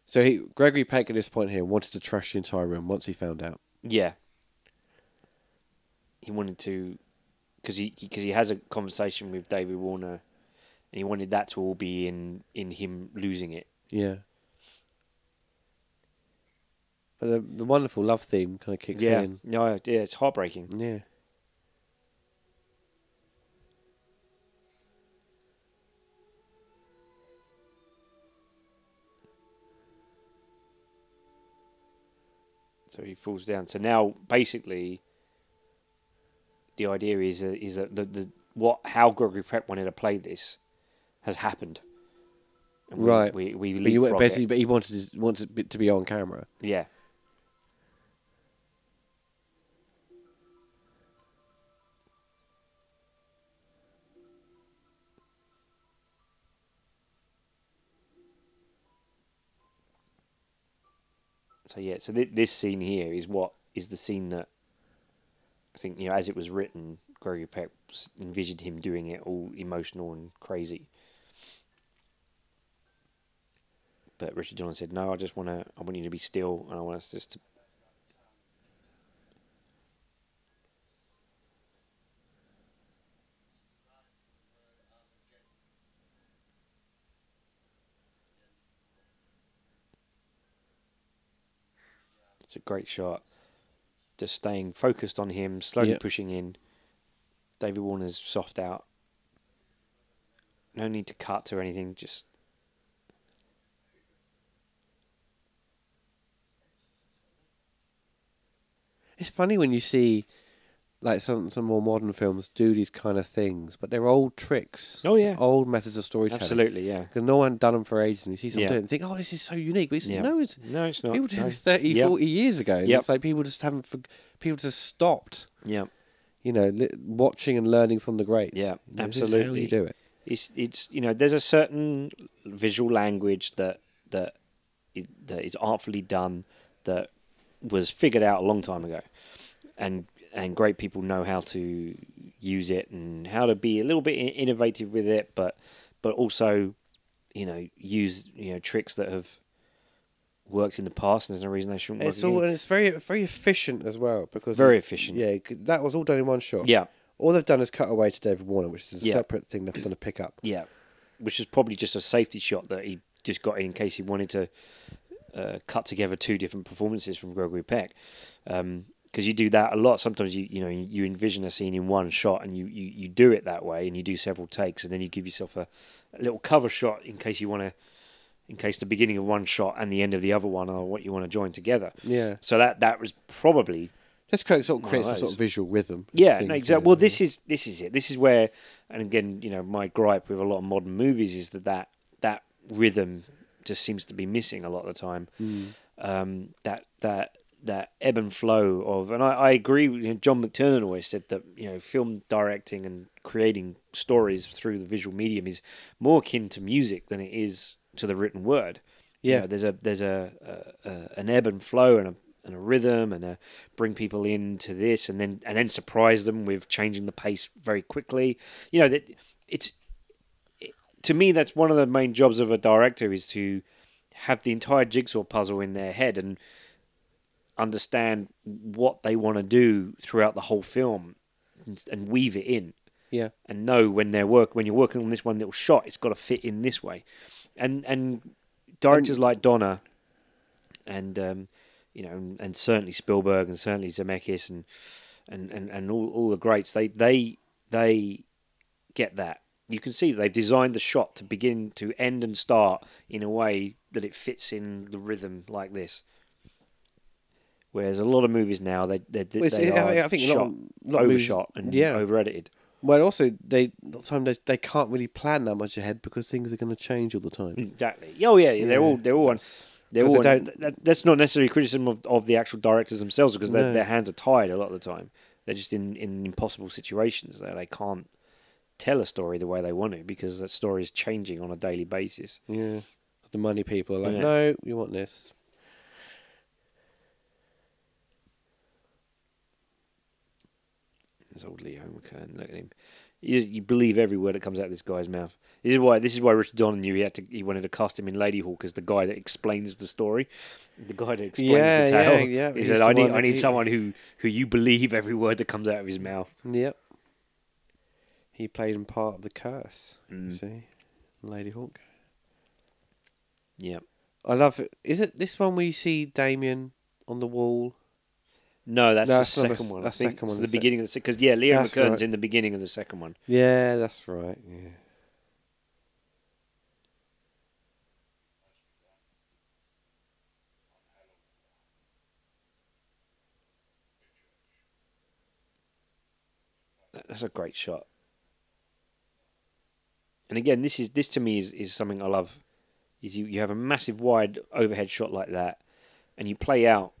So Gregory Peck at this point here wanted to trash the entire room once he found out. Yeah. He wanted to, because he has a conversation with David Warner, and he wanted that to all be in him losing it. Yeah. But the wonderful love theme kind of kicks in. No, yeah, it's heartbreaking. Yeah. So he falls down. So now, basically, the idea is that how Gregory Peck wanted to play this has happened. And Right. We But leapfrog it. he wanted it to be on camera. Yeah. So yeah, so this scene here is the scene that I think, as it was written, Gregory Peck envisioned him doing it all emotional and crazy. But Richard Donner said, "No, I want you to be still, and I want us just to." It's a great shot. Just staying focused on him, slowly pushing in. David Warner's soft out. No need to cut or anything, just... It's funny when you see like some more modern films do these kind of things, but they're old tricks. Oh, yeah. Old methods of storytelling. Absolutely, yeah. Because no one done them for ages, and you see someone Yeah. do it and think, oh, this is so unique. But no, it's not. people did No. this 30, Yep. 40 years ago. And Yep. it's like people just people just stopped, Yeah. watching and learning from the greats. Yeah, This is absolutely. how you do it. It's there's a certain visual language that is artfully done that was figured out a long time ago, and great people know how to use it and how to be a little bit innovative with it, but also use tricks that have worked in the past, and there's no reason they shouldn't work again. And it's very very efficient as well, because Very efficient. Yeah, that was all done in one shot. Yeah. All they've done is cut away to David Warner, which is a Yeah. separate thing they've done to pick up. Yeah, which is probably just a safety shot that he just got in case he wanted to cut together two different performances from Gregory Peck. Because you do that a lot. Sometimes you envision a scene in one shot and you do it that way, and you do several takes, and then you give yourself a little cover shot in case in case the beginning of one shot and the end of the other one are what you want to join together. Yeah. So that was probably... This creates some those. sort of visual rhythm. Yeah, things, no, exactly. Well, this is it. This is where, and again, my gripe with a lot of modern movies is that rhythm just seems to be missing a lot of the time. That ebb and flow of, and I agree with John McTiernan always said that film directing and creating stories through the visual medium is more akin to music than it is to the written word. Yeah, there's an ebb and flow and a rhythm and bring people into this and then surprise them with changing the pace very quickly. To me, that's one of the main jobs of a director, is to have the entire jigsaw puzzle in their head and understand what they want to do throughout the whole film and weave it in. Yeah. and know when you're working on this one little shot, it's got to fit in this way. And directors like Donner and and certainly Spielberg and certainly Zemeckis and all the greats, they get that. You can see that they've designed the shot to begin, to end, and start in a way that it fits in the rhythm like this. Whereas a lot of movies now, they are I think shot, a lot of movies, overshot and yeah, over edited. Well, also sometimes they can't really plan that much ahead because things are going to change all the time. Exactly. Oh yeah. They're all on. They're all. That's not necessarily criticism of the actual directors themselves, because their hands are tied a lot of the time. They're just in impossible situations that they can't tell a story the way they want to, because that story is changing on a daily basis. Yeah, the money people are like, no, we want this. There's old Leo McKern. Look at him. You believe every word that comes out of this guy's mouth. This is why Richard Donner knew he wanted to cast him in Ladyhawke, because the guy that explains the story, the guy that explains the tale. Yeah. He said, I need someone who you believe every word that comes out of his mouth. Yep. He played in part of the curse. Mm. You see, Ladyhawke. Yep. I love it. Is it this one where you see Damien on the wall? No, that's the second one. That's the second one. The beginning of the because Leo That's McKern's right. in the beginning of the second one. Yeah, that's right. Yeah. That's a great shot. And again, this to me is something I love. Is you have a massive wide overhead shot like that, and you play out,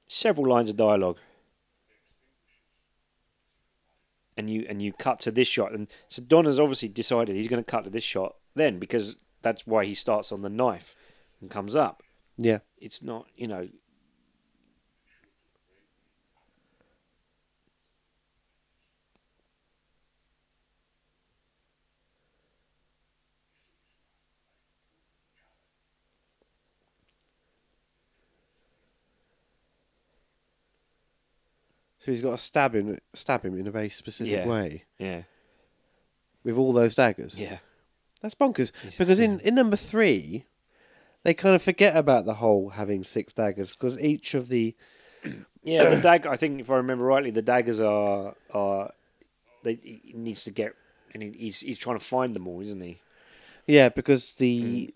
several lines of dialogue, and you cut to this shot, and so Donner's obviously decided he's going to cut to this shot then, because that's why he starts on the knife and comes up. Yeah. It's not, So he's got to stab him in a very specific way. Yeah. With all those daggers. Yeah. That's bonkers. Because in number 3, they kind of forget about the whole having 6 daggers, because each of the... Yeah, the dagger, I think if I remember rightly, the daggers are he needs to get, and he's trying to find them all, isn't he? Yeah, because the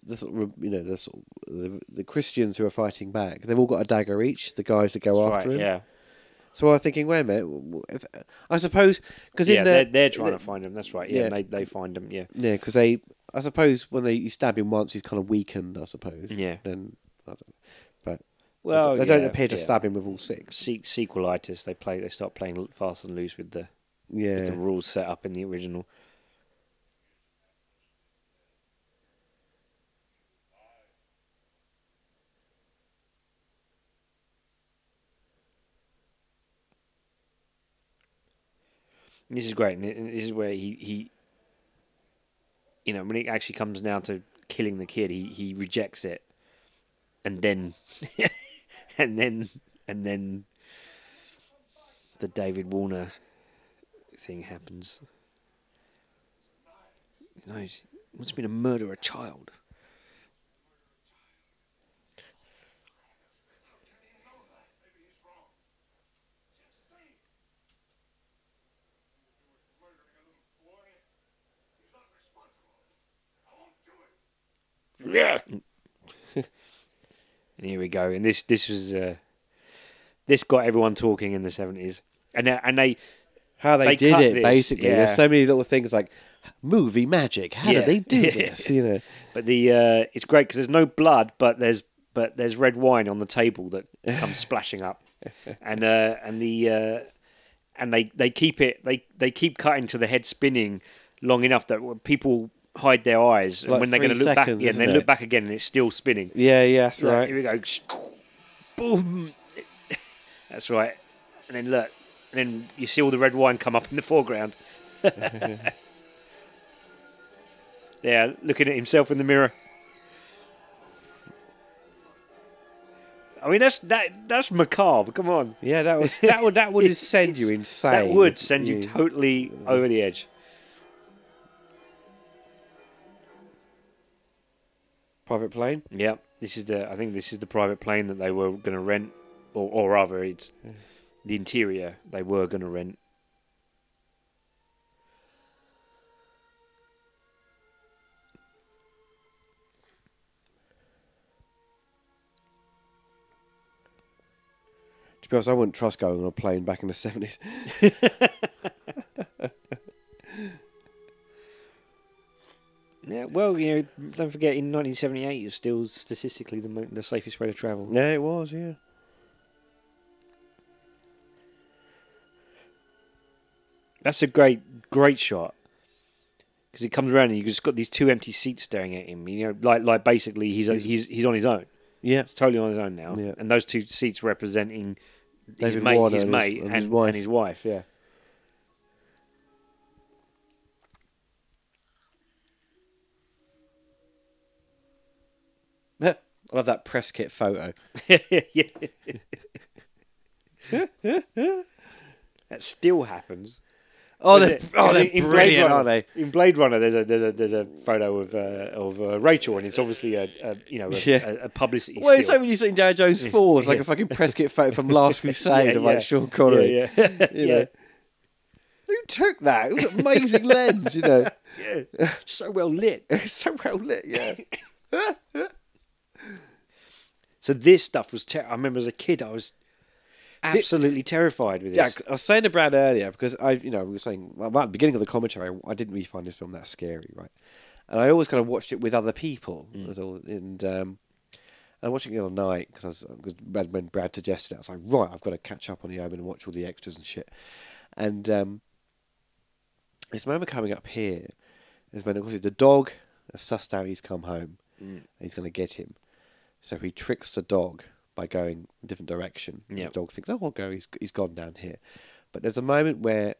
Christians who are fighting back, they've all got a dagger each, the guys that go That's after right, him. yeah. So I was thinking, wait a minute, I suppose... Cause they're trying to find him, that's right. Yeah, and they find him, yeah. Yeah, because I suppose when you stab him once, he's kind of weakened, I suppose. Yeah. Then, but well, they don't appear to stab him with all 6. Sequelitis, they start playing fast and loose with the rules set up in the original. This is great, and this is where he when it actually comes down to killing the kid, he rejects it, and then, and then, the David Warner thing happens. He wants me to murder a child. Yeah. And here we go. And this was this got everyone talking in the 70s. And they how they did it this, basically. Yeah. There's so many little things like movie magic. How did they do this? But it's great because there's no blood, but there's red wine on the table that comes splashing up, and they keep cutting to the head spinning long enough that people hide their eyes, and like when they're going to look back, and they look back again, and it's still spinning. Yeah, that's right. Here we go, boom. That's right, and then look, and then you see all the red wine come up in the foreground. Yeah, looking at himself in the mirror. I mean, that's macabre. Come on. Yeah, that would send you insane. That would send you totally over the edge. Private plane. Yeah, I think this is the private plane that they were going to rent, or rather, it's the interior they were going to rent. To be honest, I wouldn't trust going on a plane back in the 70s. Yeah, well, don't forget, in 1978, it was still statistically the safest way to travel. Yeah, it was, yeah. That's a great shot. Because it comes around and you've just got these two empty seats staring at him. Like basically he's on his own. Yeah. He's totally on his own now. Yeah. And those two seats representing his David mate, Warner and his wife, yeah. I love that press kit photo. Yeah. That still happens. They're brilliant, aren't they? In Blade Runner, there's a photo of Rachel, and it's obviously a publicity. Well, it's still. like when you see Indiana Jones 4, it's like a fucking press kit photo from Last Crusade of like Sean Connery. Yeah. You know. Who took that? It was an amazing lens, Yeah. So well lit. So well lit, yeah. So this stuff was. I remember as a kid, I was absolutely terrified with this. Yeah, I was saying to Brad earlier because we were saying at the beginning of the commentary, I didn't really find this film that scary, right? And I always kind of watched it with other people, and I watched it the other night because when Brad suggested it, I was like, right, I've got to catch up on the Omen and watch all the extras and shit. And this moment coming up here is when, of course, the dog has sussed out he's come home and he's going to get him. So he tricks the dog by going a different direction. Yep. The dog thinks, I'll go, he's gone down here. But there's a moment where,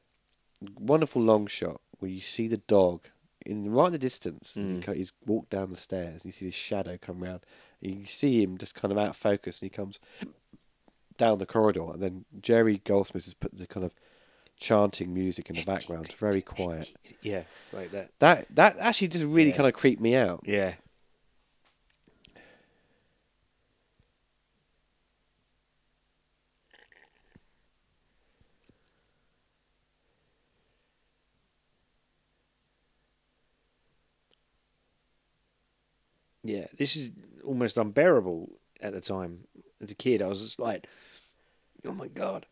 wonderful long shot, where you see the dog right in the distance. He's walked down the stairs and you see his shadow come round. And you see him just kind of out of focus and he comes down the corridor. And then Jerry Goldsmith has put the kind of chanting music in the background. It's very quiet. Yeah, like that. That actually just really kind of creeped me out. Yeah. Yeah, this is almost unbearable at the time. As a kid, I was just like, oh my God.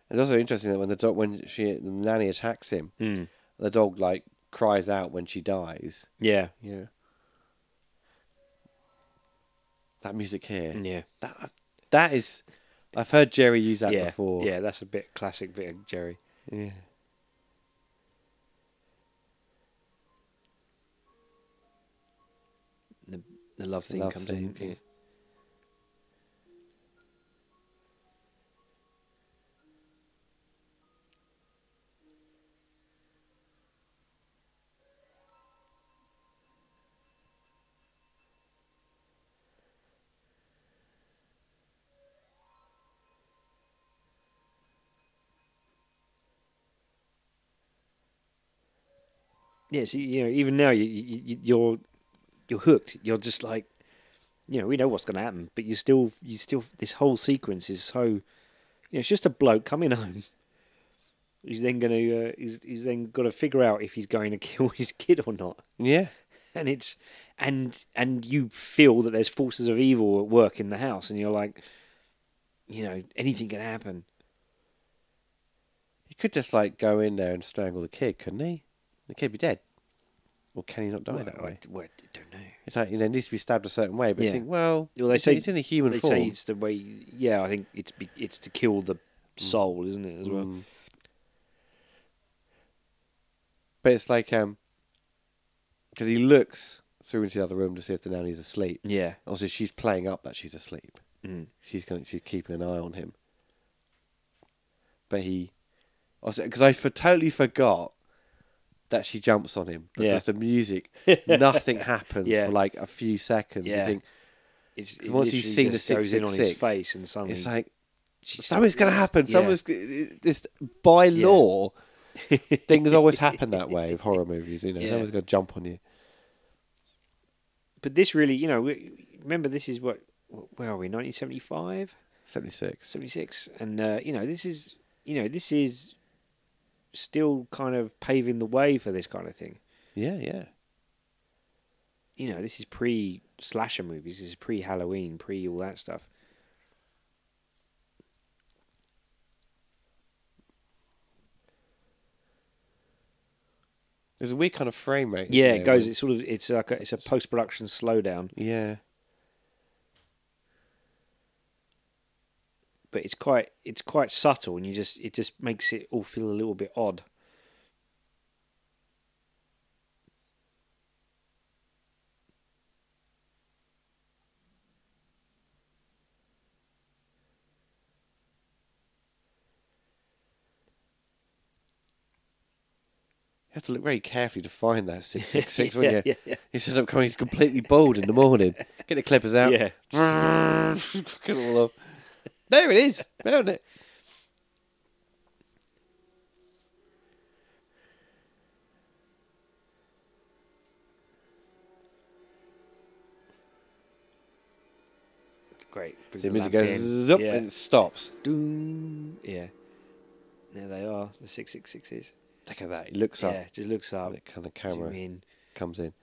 It's also interesting that when the nanny attacks him, the dog like cries out when she dies. Yeah. Yeah. That music here. Yeah. That is. I've heard Jerry use that before. Yeah, that's a classic bit of Jerry. Yeah. The love theme comes in. Yeah. Yeah, so, even now you're hooked. You're just like, we know what's going to happen, but you still. This whole sequence is so, it's just a bloke coming home. He's then he's then got to figure out if he's going to kill his kid or not. Yeah, and it's and you feel that there's forces of evil at work in the house, and you're like, anything can happen. He could just like go in there and strangle the kid, couldn't he? The kid be dead. Or can he not die that way? I don't know. It's like, it needs to be stabbed a certain way, but you think, they say it's in a human form. They say it's the way, I think it's to kill the soul, isn't it, as well? But it's like, because he looks through into the other room to see if the nanny's asleep. Yeah. Also, she's playing up that she's asleep. Mm. She's keeping an eye on him. but because I totally forgot that she jumps on him because the music, nothing happens for like a few seconds. You think, because once you've seen the 666, on his face and suddenly it's like something's going to happen. This by law, things always happen that way with horror movies. Someone's going to jump on you. But this really, remember this is where are we? 1975, 76, and this is still kind of paving the way for this kind of thing. Yeah. This is pre-slasher movies. This is pre-Halloween, pre-all that stuff. There's a weird kind of frame rate. Yeah, it goes. It's a post-production slowdown. Yeah. But it's quite subtle, and it just makes it all feel a little bit odd. You have to look very carefully to find that 666 when you set up coming. He's completely bald in the morning. Get the clippers out. Yeah. Get it all off. There it is. Found it. It's great. So the music goes zup and it stops. Doom. Yeah. There they are, the 666s. Look at that. He looks up. Yeah, just looks up. The kind of camera comes in.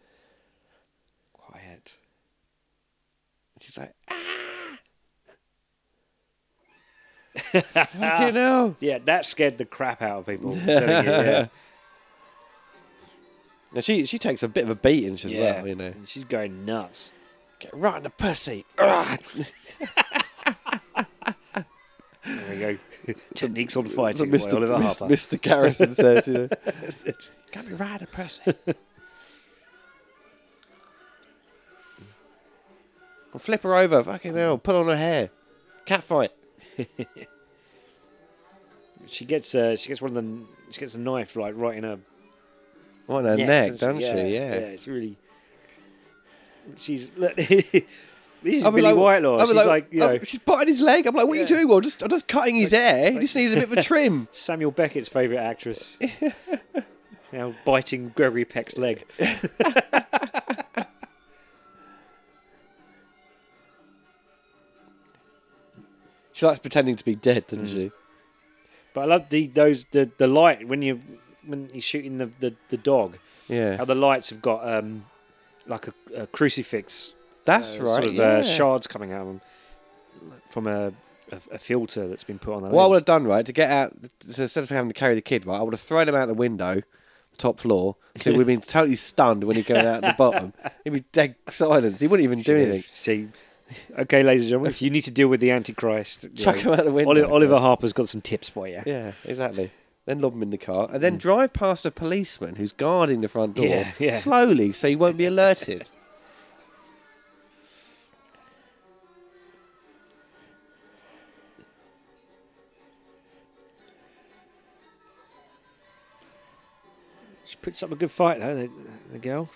Quiet. She's like, fucking hell. Yeah, that scared the crap out of people. I'm telling you, yeah. Now she takes a bit of a beating as well, And she's going nuts. Get right in the pussy. There we go. Techniques on fighting by Oliver Harper. Mr. Garrison says, Got me right in the pussy. I'll flip her over. Fucking hell. Pull on her hair. Cat fight. She gets a knife right in her neck, doesn't she? Yeah. It's really. She's. This is Billy Whitelaw. She's she's biting his leg. I'm like, what are you doing? Well, I'm just cutting his hair. He just needs a bit of a trim. Samuel Beckett's favourite actress. Now biting Gregory Peck's leg. She likes pretending to be dead, doesn't she? But I love the light when he's shooting the dog. Yeah. How the lights have got like a crucifix. That's right. Sort of shards coming out of them from a filter that's been put on the lens. What I would have done, right, to get out, so instead of having to carry the kid, right, I would have thrown him out the window, top floor, so we'd been totally stunned when he'd go out the bottom. He'd be dead silence. He wouldn't even do anything. See, okay, ladies and gentlemen, if you need to deal with the Antichrist, chuck him out the window. Oliver Harper's got some tips for you. Yeah, exactly. Then lob him in the car, and then drive past a policeman who's guarding the front door slowly, so he won't be alerted. She puts up a good fight, though, the girl.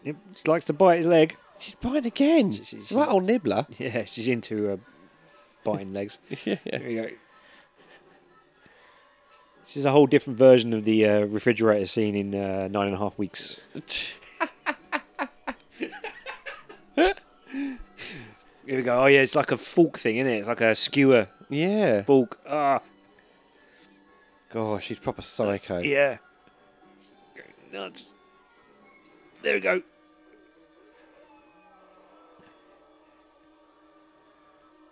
Yep, she likes to bite his leg. She's biting again. She's right old nibbler. Yeah, she's into biting legs. Yeah. Here we go. This is a whole different version of the refrigerator scene in 9.5 Weeks. Here we go. Oh, yeah, it's like a fork thing, isn't it? It's like a skewer. Yeah. Fork. Ah. Gosh, she's proper psycho. Yeah. Nuts. There we go.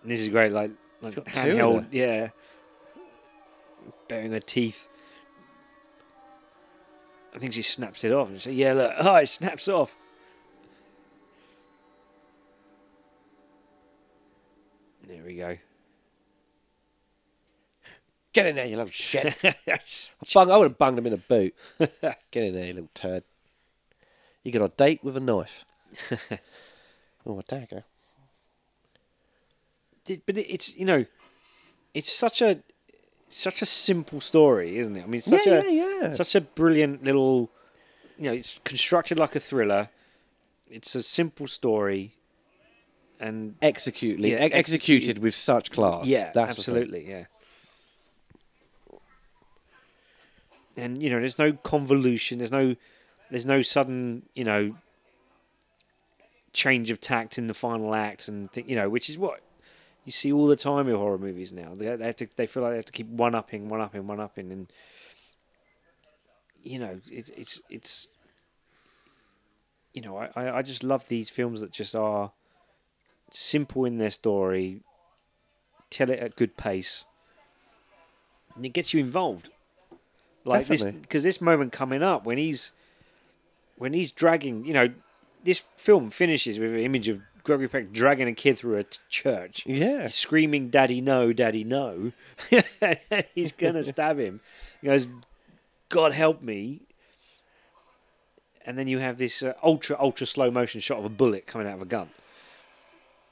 And this is great, like handheld, yeah. Baring her teeth. I think she snaps it off. And she says, yeah, look, it snaps off. There we go. Get in there, you little shit. I would have bunged him in a boot. Get in there, you little turd. You got a date with a knife. Oh, a dagger. But it's, it's such a... such a simple story, isn't it? I mean, such a brilliant little. It's constructed like a thriller. It's a simple story, and executed with such class. Yeah, that's absolutely, yeah. And there's no convolution. There's no sudden change of tact in the final act, and which is what you see all the time in horror movies now. They feel like they have to keep one-upping, and it's. I just love these films that just are simple in their story, tell it at good pace, and it gets you involved. Like Definitely. because this moment coming up when he's dragging, this film finishes with an image of Gregory Peck dragging a kid through a church. Yeah. He's screaming, "Daddy, no, Daddy, no!" He's gonna stab him. He goes, "God help me!" And then you have this ultra slow motion shot of a bullet coming out of a gun.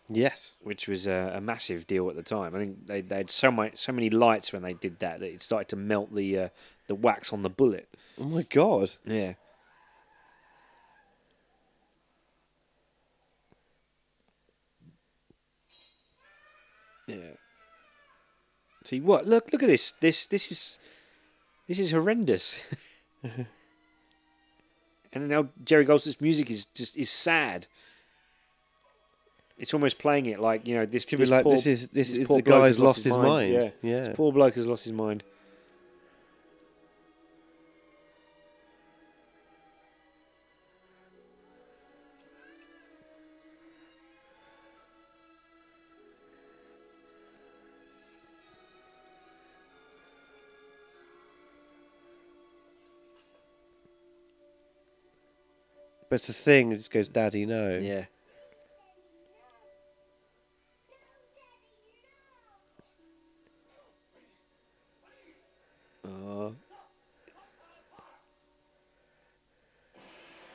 Yes. Which was a massive deal at the time. I think they had so many lights when they did that it started to melt the wax on the bullet. Oh my God. Yeah. Yeah. See what? Look at this. This is horrendous. And now Jerry Goldsmith's music is sad. It's almost playing it like this could be like poor, this is poor the bloke guy has who's lost his mind. Yeah. This poor bloke has lost his mind. But it's the thing. It just goes, "Daddy, no." Yeah.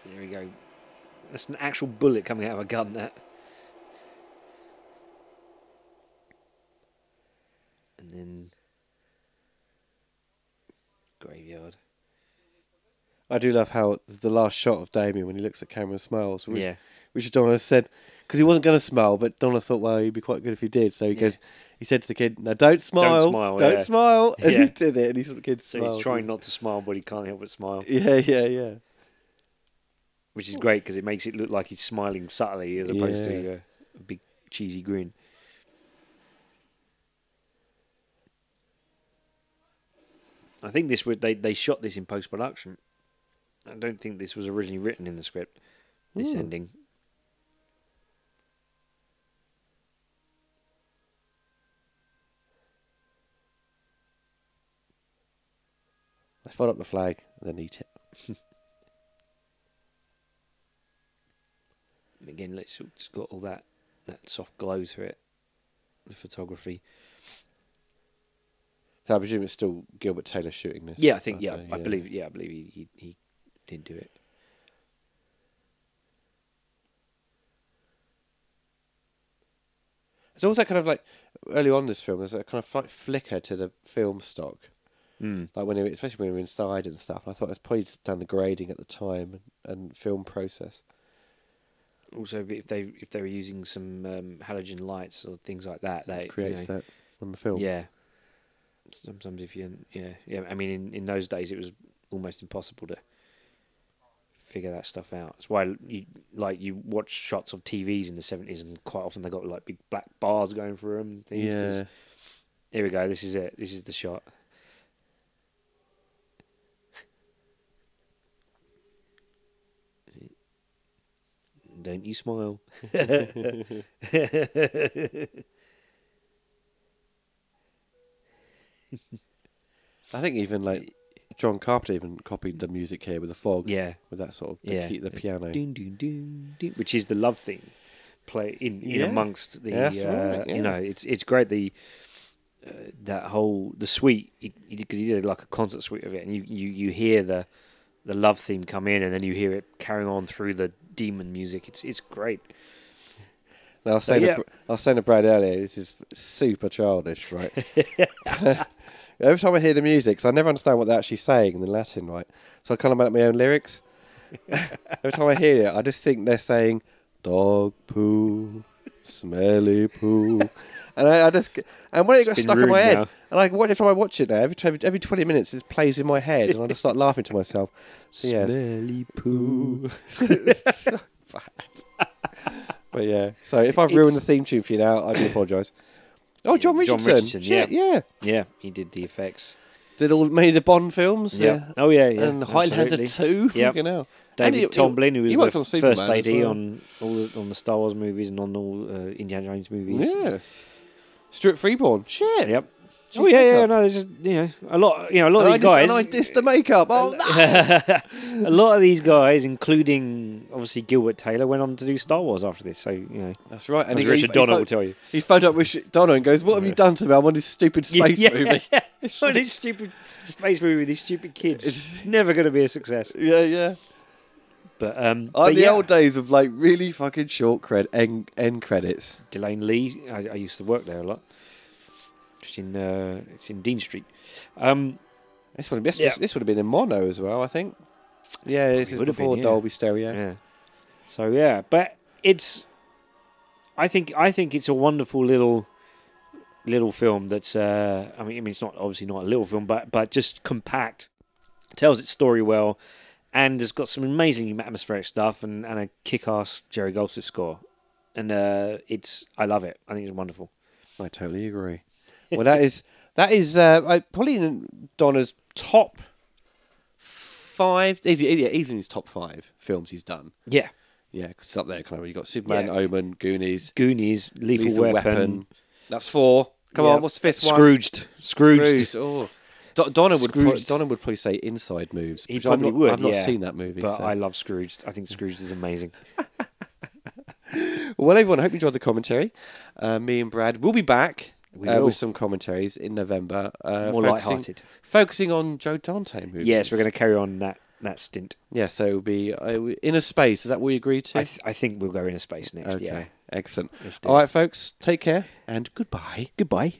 There we go. That's an actual bullet coming out of a gun, that. And then graveyard. I do love how the last shot of Damien when he looks at camera and smiles. Which Donna said, because he wasn't going to smile, but Donna thought, well, he'd be quite good if he did. So he said to the kid, "No, don't smile, don't smile." And he did it, and he sort of kid smiled. So he's trying not to smile, but he can't help but smile. Yeah. Which is great because it makes it look like he's smiling subtly as opposed to a big cheesy grin. I think they shot this in post-production. I don't think this was originally written in the script, this ending. Let's fold up the flag and then eat it. Again, it's got all that soft glow to it, the photography. So I presume it's still Gilbert Taylor shooting this. Yeah, I think. I believe he did do it. It's also kind of like early on in this film. There's a kind of like flicker to the film stock, like especially when we were inside and stuff. I thought it was probably just down the grading at the time and film process. Also, if they were using some halogen lights or things like that, that creates that on the film. Yeah. Sometimes I mean, in those days it was almost impossible to figure that stuff out. That's why you watch shots of TVs in the 70s, and quite often they got like big black bars going through them. Things, yeah. Here we go. This is it. This is the shot. Don't you smile. I think even like John Carpenter even copied the music here with the fog. Yeah. With that sort of the piano. Dun, dun, dun, dun, which is the love theme play in amongst the it's great the suite he did like a concert suite of it, and you hear the love theme come in, and then you hear it carrying on through the demon music. It's great. Now, I was saying to Brad earlier, this is super childish, right? Every time I hear the music, 'cause I never understand what they're actually saying in the Latin, right? So I kind of make up my own lyrics. Every time I hear it, I just think they're saying dog poo, smelly poo, and when it got stuck in my head, now. and every time I watch it now, every 20 minutes it plays in my head, and I just start laughing to myself. So, yes. Smelly poo. So bad. But yeah, so if I've ruined the theme tune for you now, I do apologise. Oh, John Richardson. Yeah. Shit, yeah. Yeah, he did the effects. Did many of the Bond films. Yeah. Oh, yeah. And Highlander 2. Yep. Fucking hell. David Tomblin, who was the on first Superman AD as well. on the Star Wars movies and on all Indiana Jones movies. Yeah. Stuart Freeborn. Shit. Yep. Jeez, Oh yeah, yeah. makeup. No, there's just a lot of these guys. And I dissed the makeup. Oh no. A lot of these guys, including obviously Gilbert Taylor, went on to do Star Wars after this. So That's right. And as Richard Donner will tell you. He phoned up with Donner and goes, "What have you done to me? I'm on this stupid space movie." On this stupid space movie with these stupid kids. It's never going to be a success. Yeah. But the old days of like really fucking short end credits. Delane Lee, I used to work there a lot. It's in Dean Street. This would have been in mono as well, I think. Yeah, this is before Dolby Stereo. Yeah. So yeah, but I think it's a wonderful little film that's. I mean, it's not obviously not a little film, but just compact, tells its story well, and has got some amazing atmospheric stuff and a kick-ass Jerry Goldsmith score, and I love it. I think it's wonderful. I totally agree. Well, that is probably in Donner's top 5. Easily in his top 5 films he's done. Yeah, because it's up there. Kind of, you got Superman, Omen, Goonies, Lethal Weapon. That's 4. Come on, what's the 5th one? Scrooged. Oh, Donner would probably say Inside Moves. He probably would. I've not seen that movie, but I love Scrooged. I think Scrooged is amazing. Well, everyone, I hope you enjoyed the commentary. Me and Brad will be back. With some commentaries in November. More light-hearted. Focusing on Joe Dante movies. Yes, we're going to carry on that stint. Yeah, so it'll be Inner Space. Is that what we agreed to? I think we'll go Inner Space next. Okay, yeah. excellent. All right, folks, take care and goodbye. Goodbye.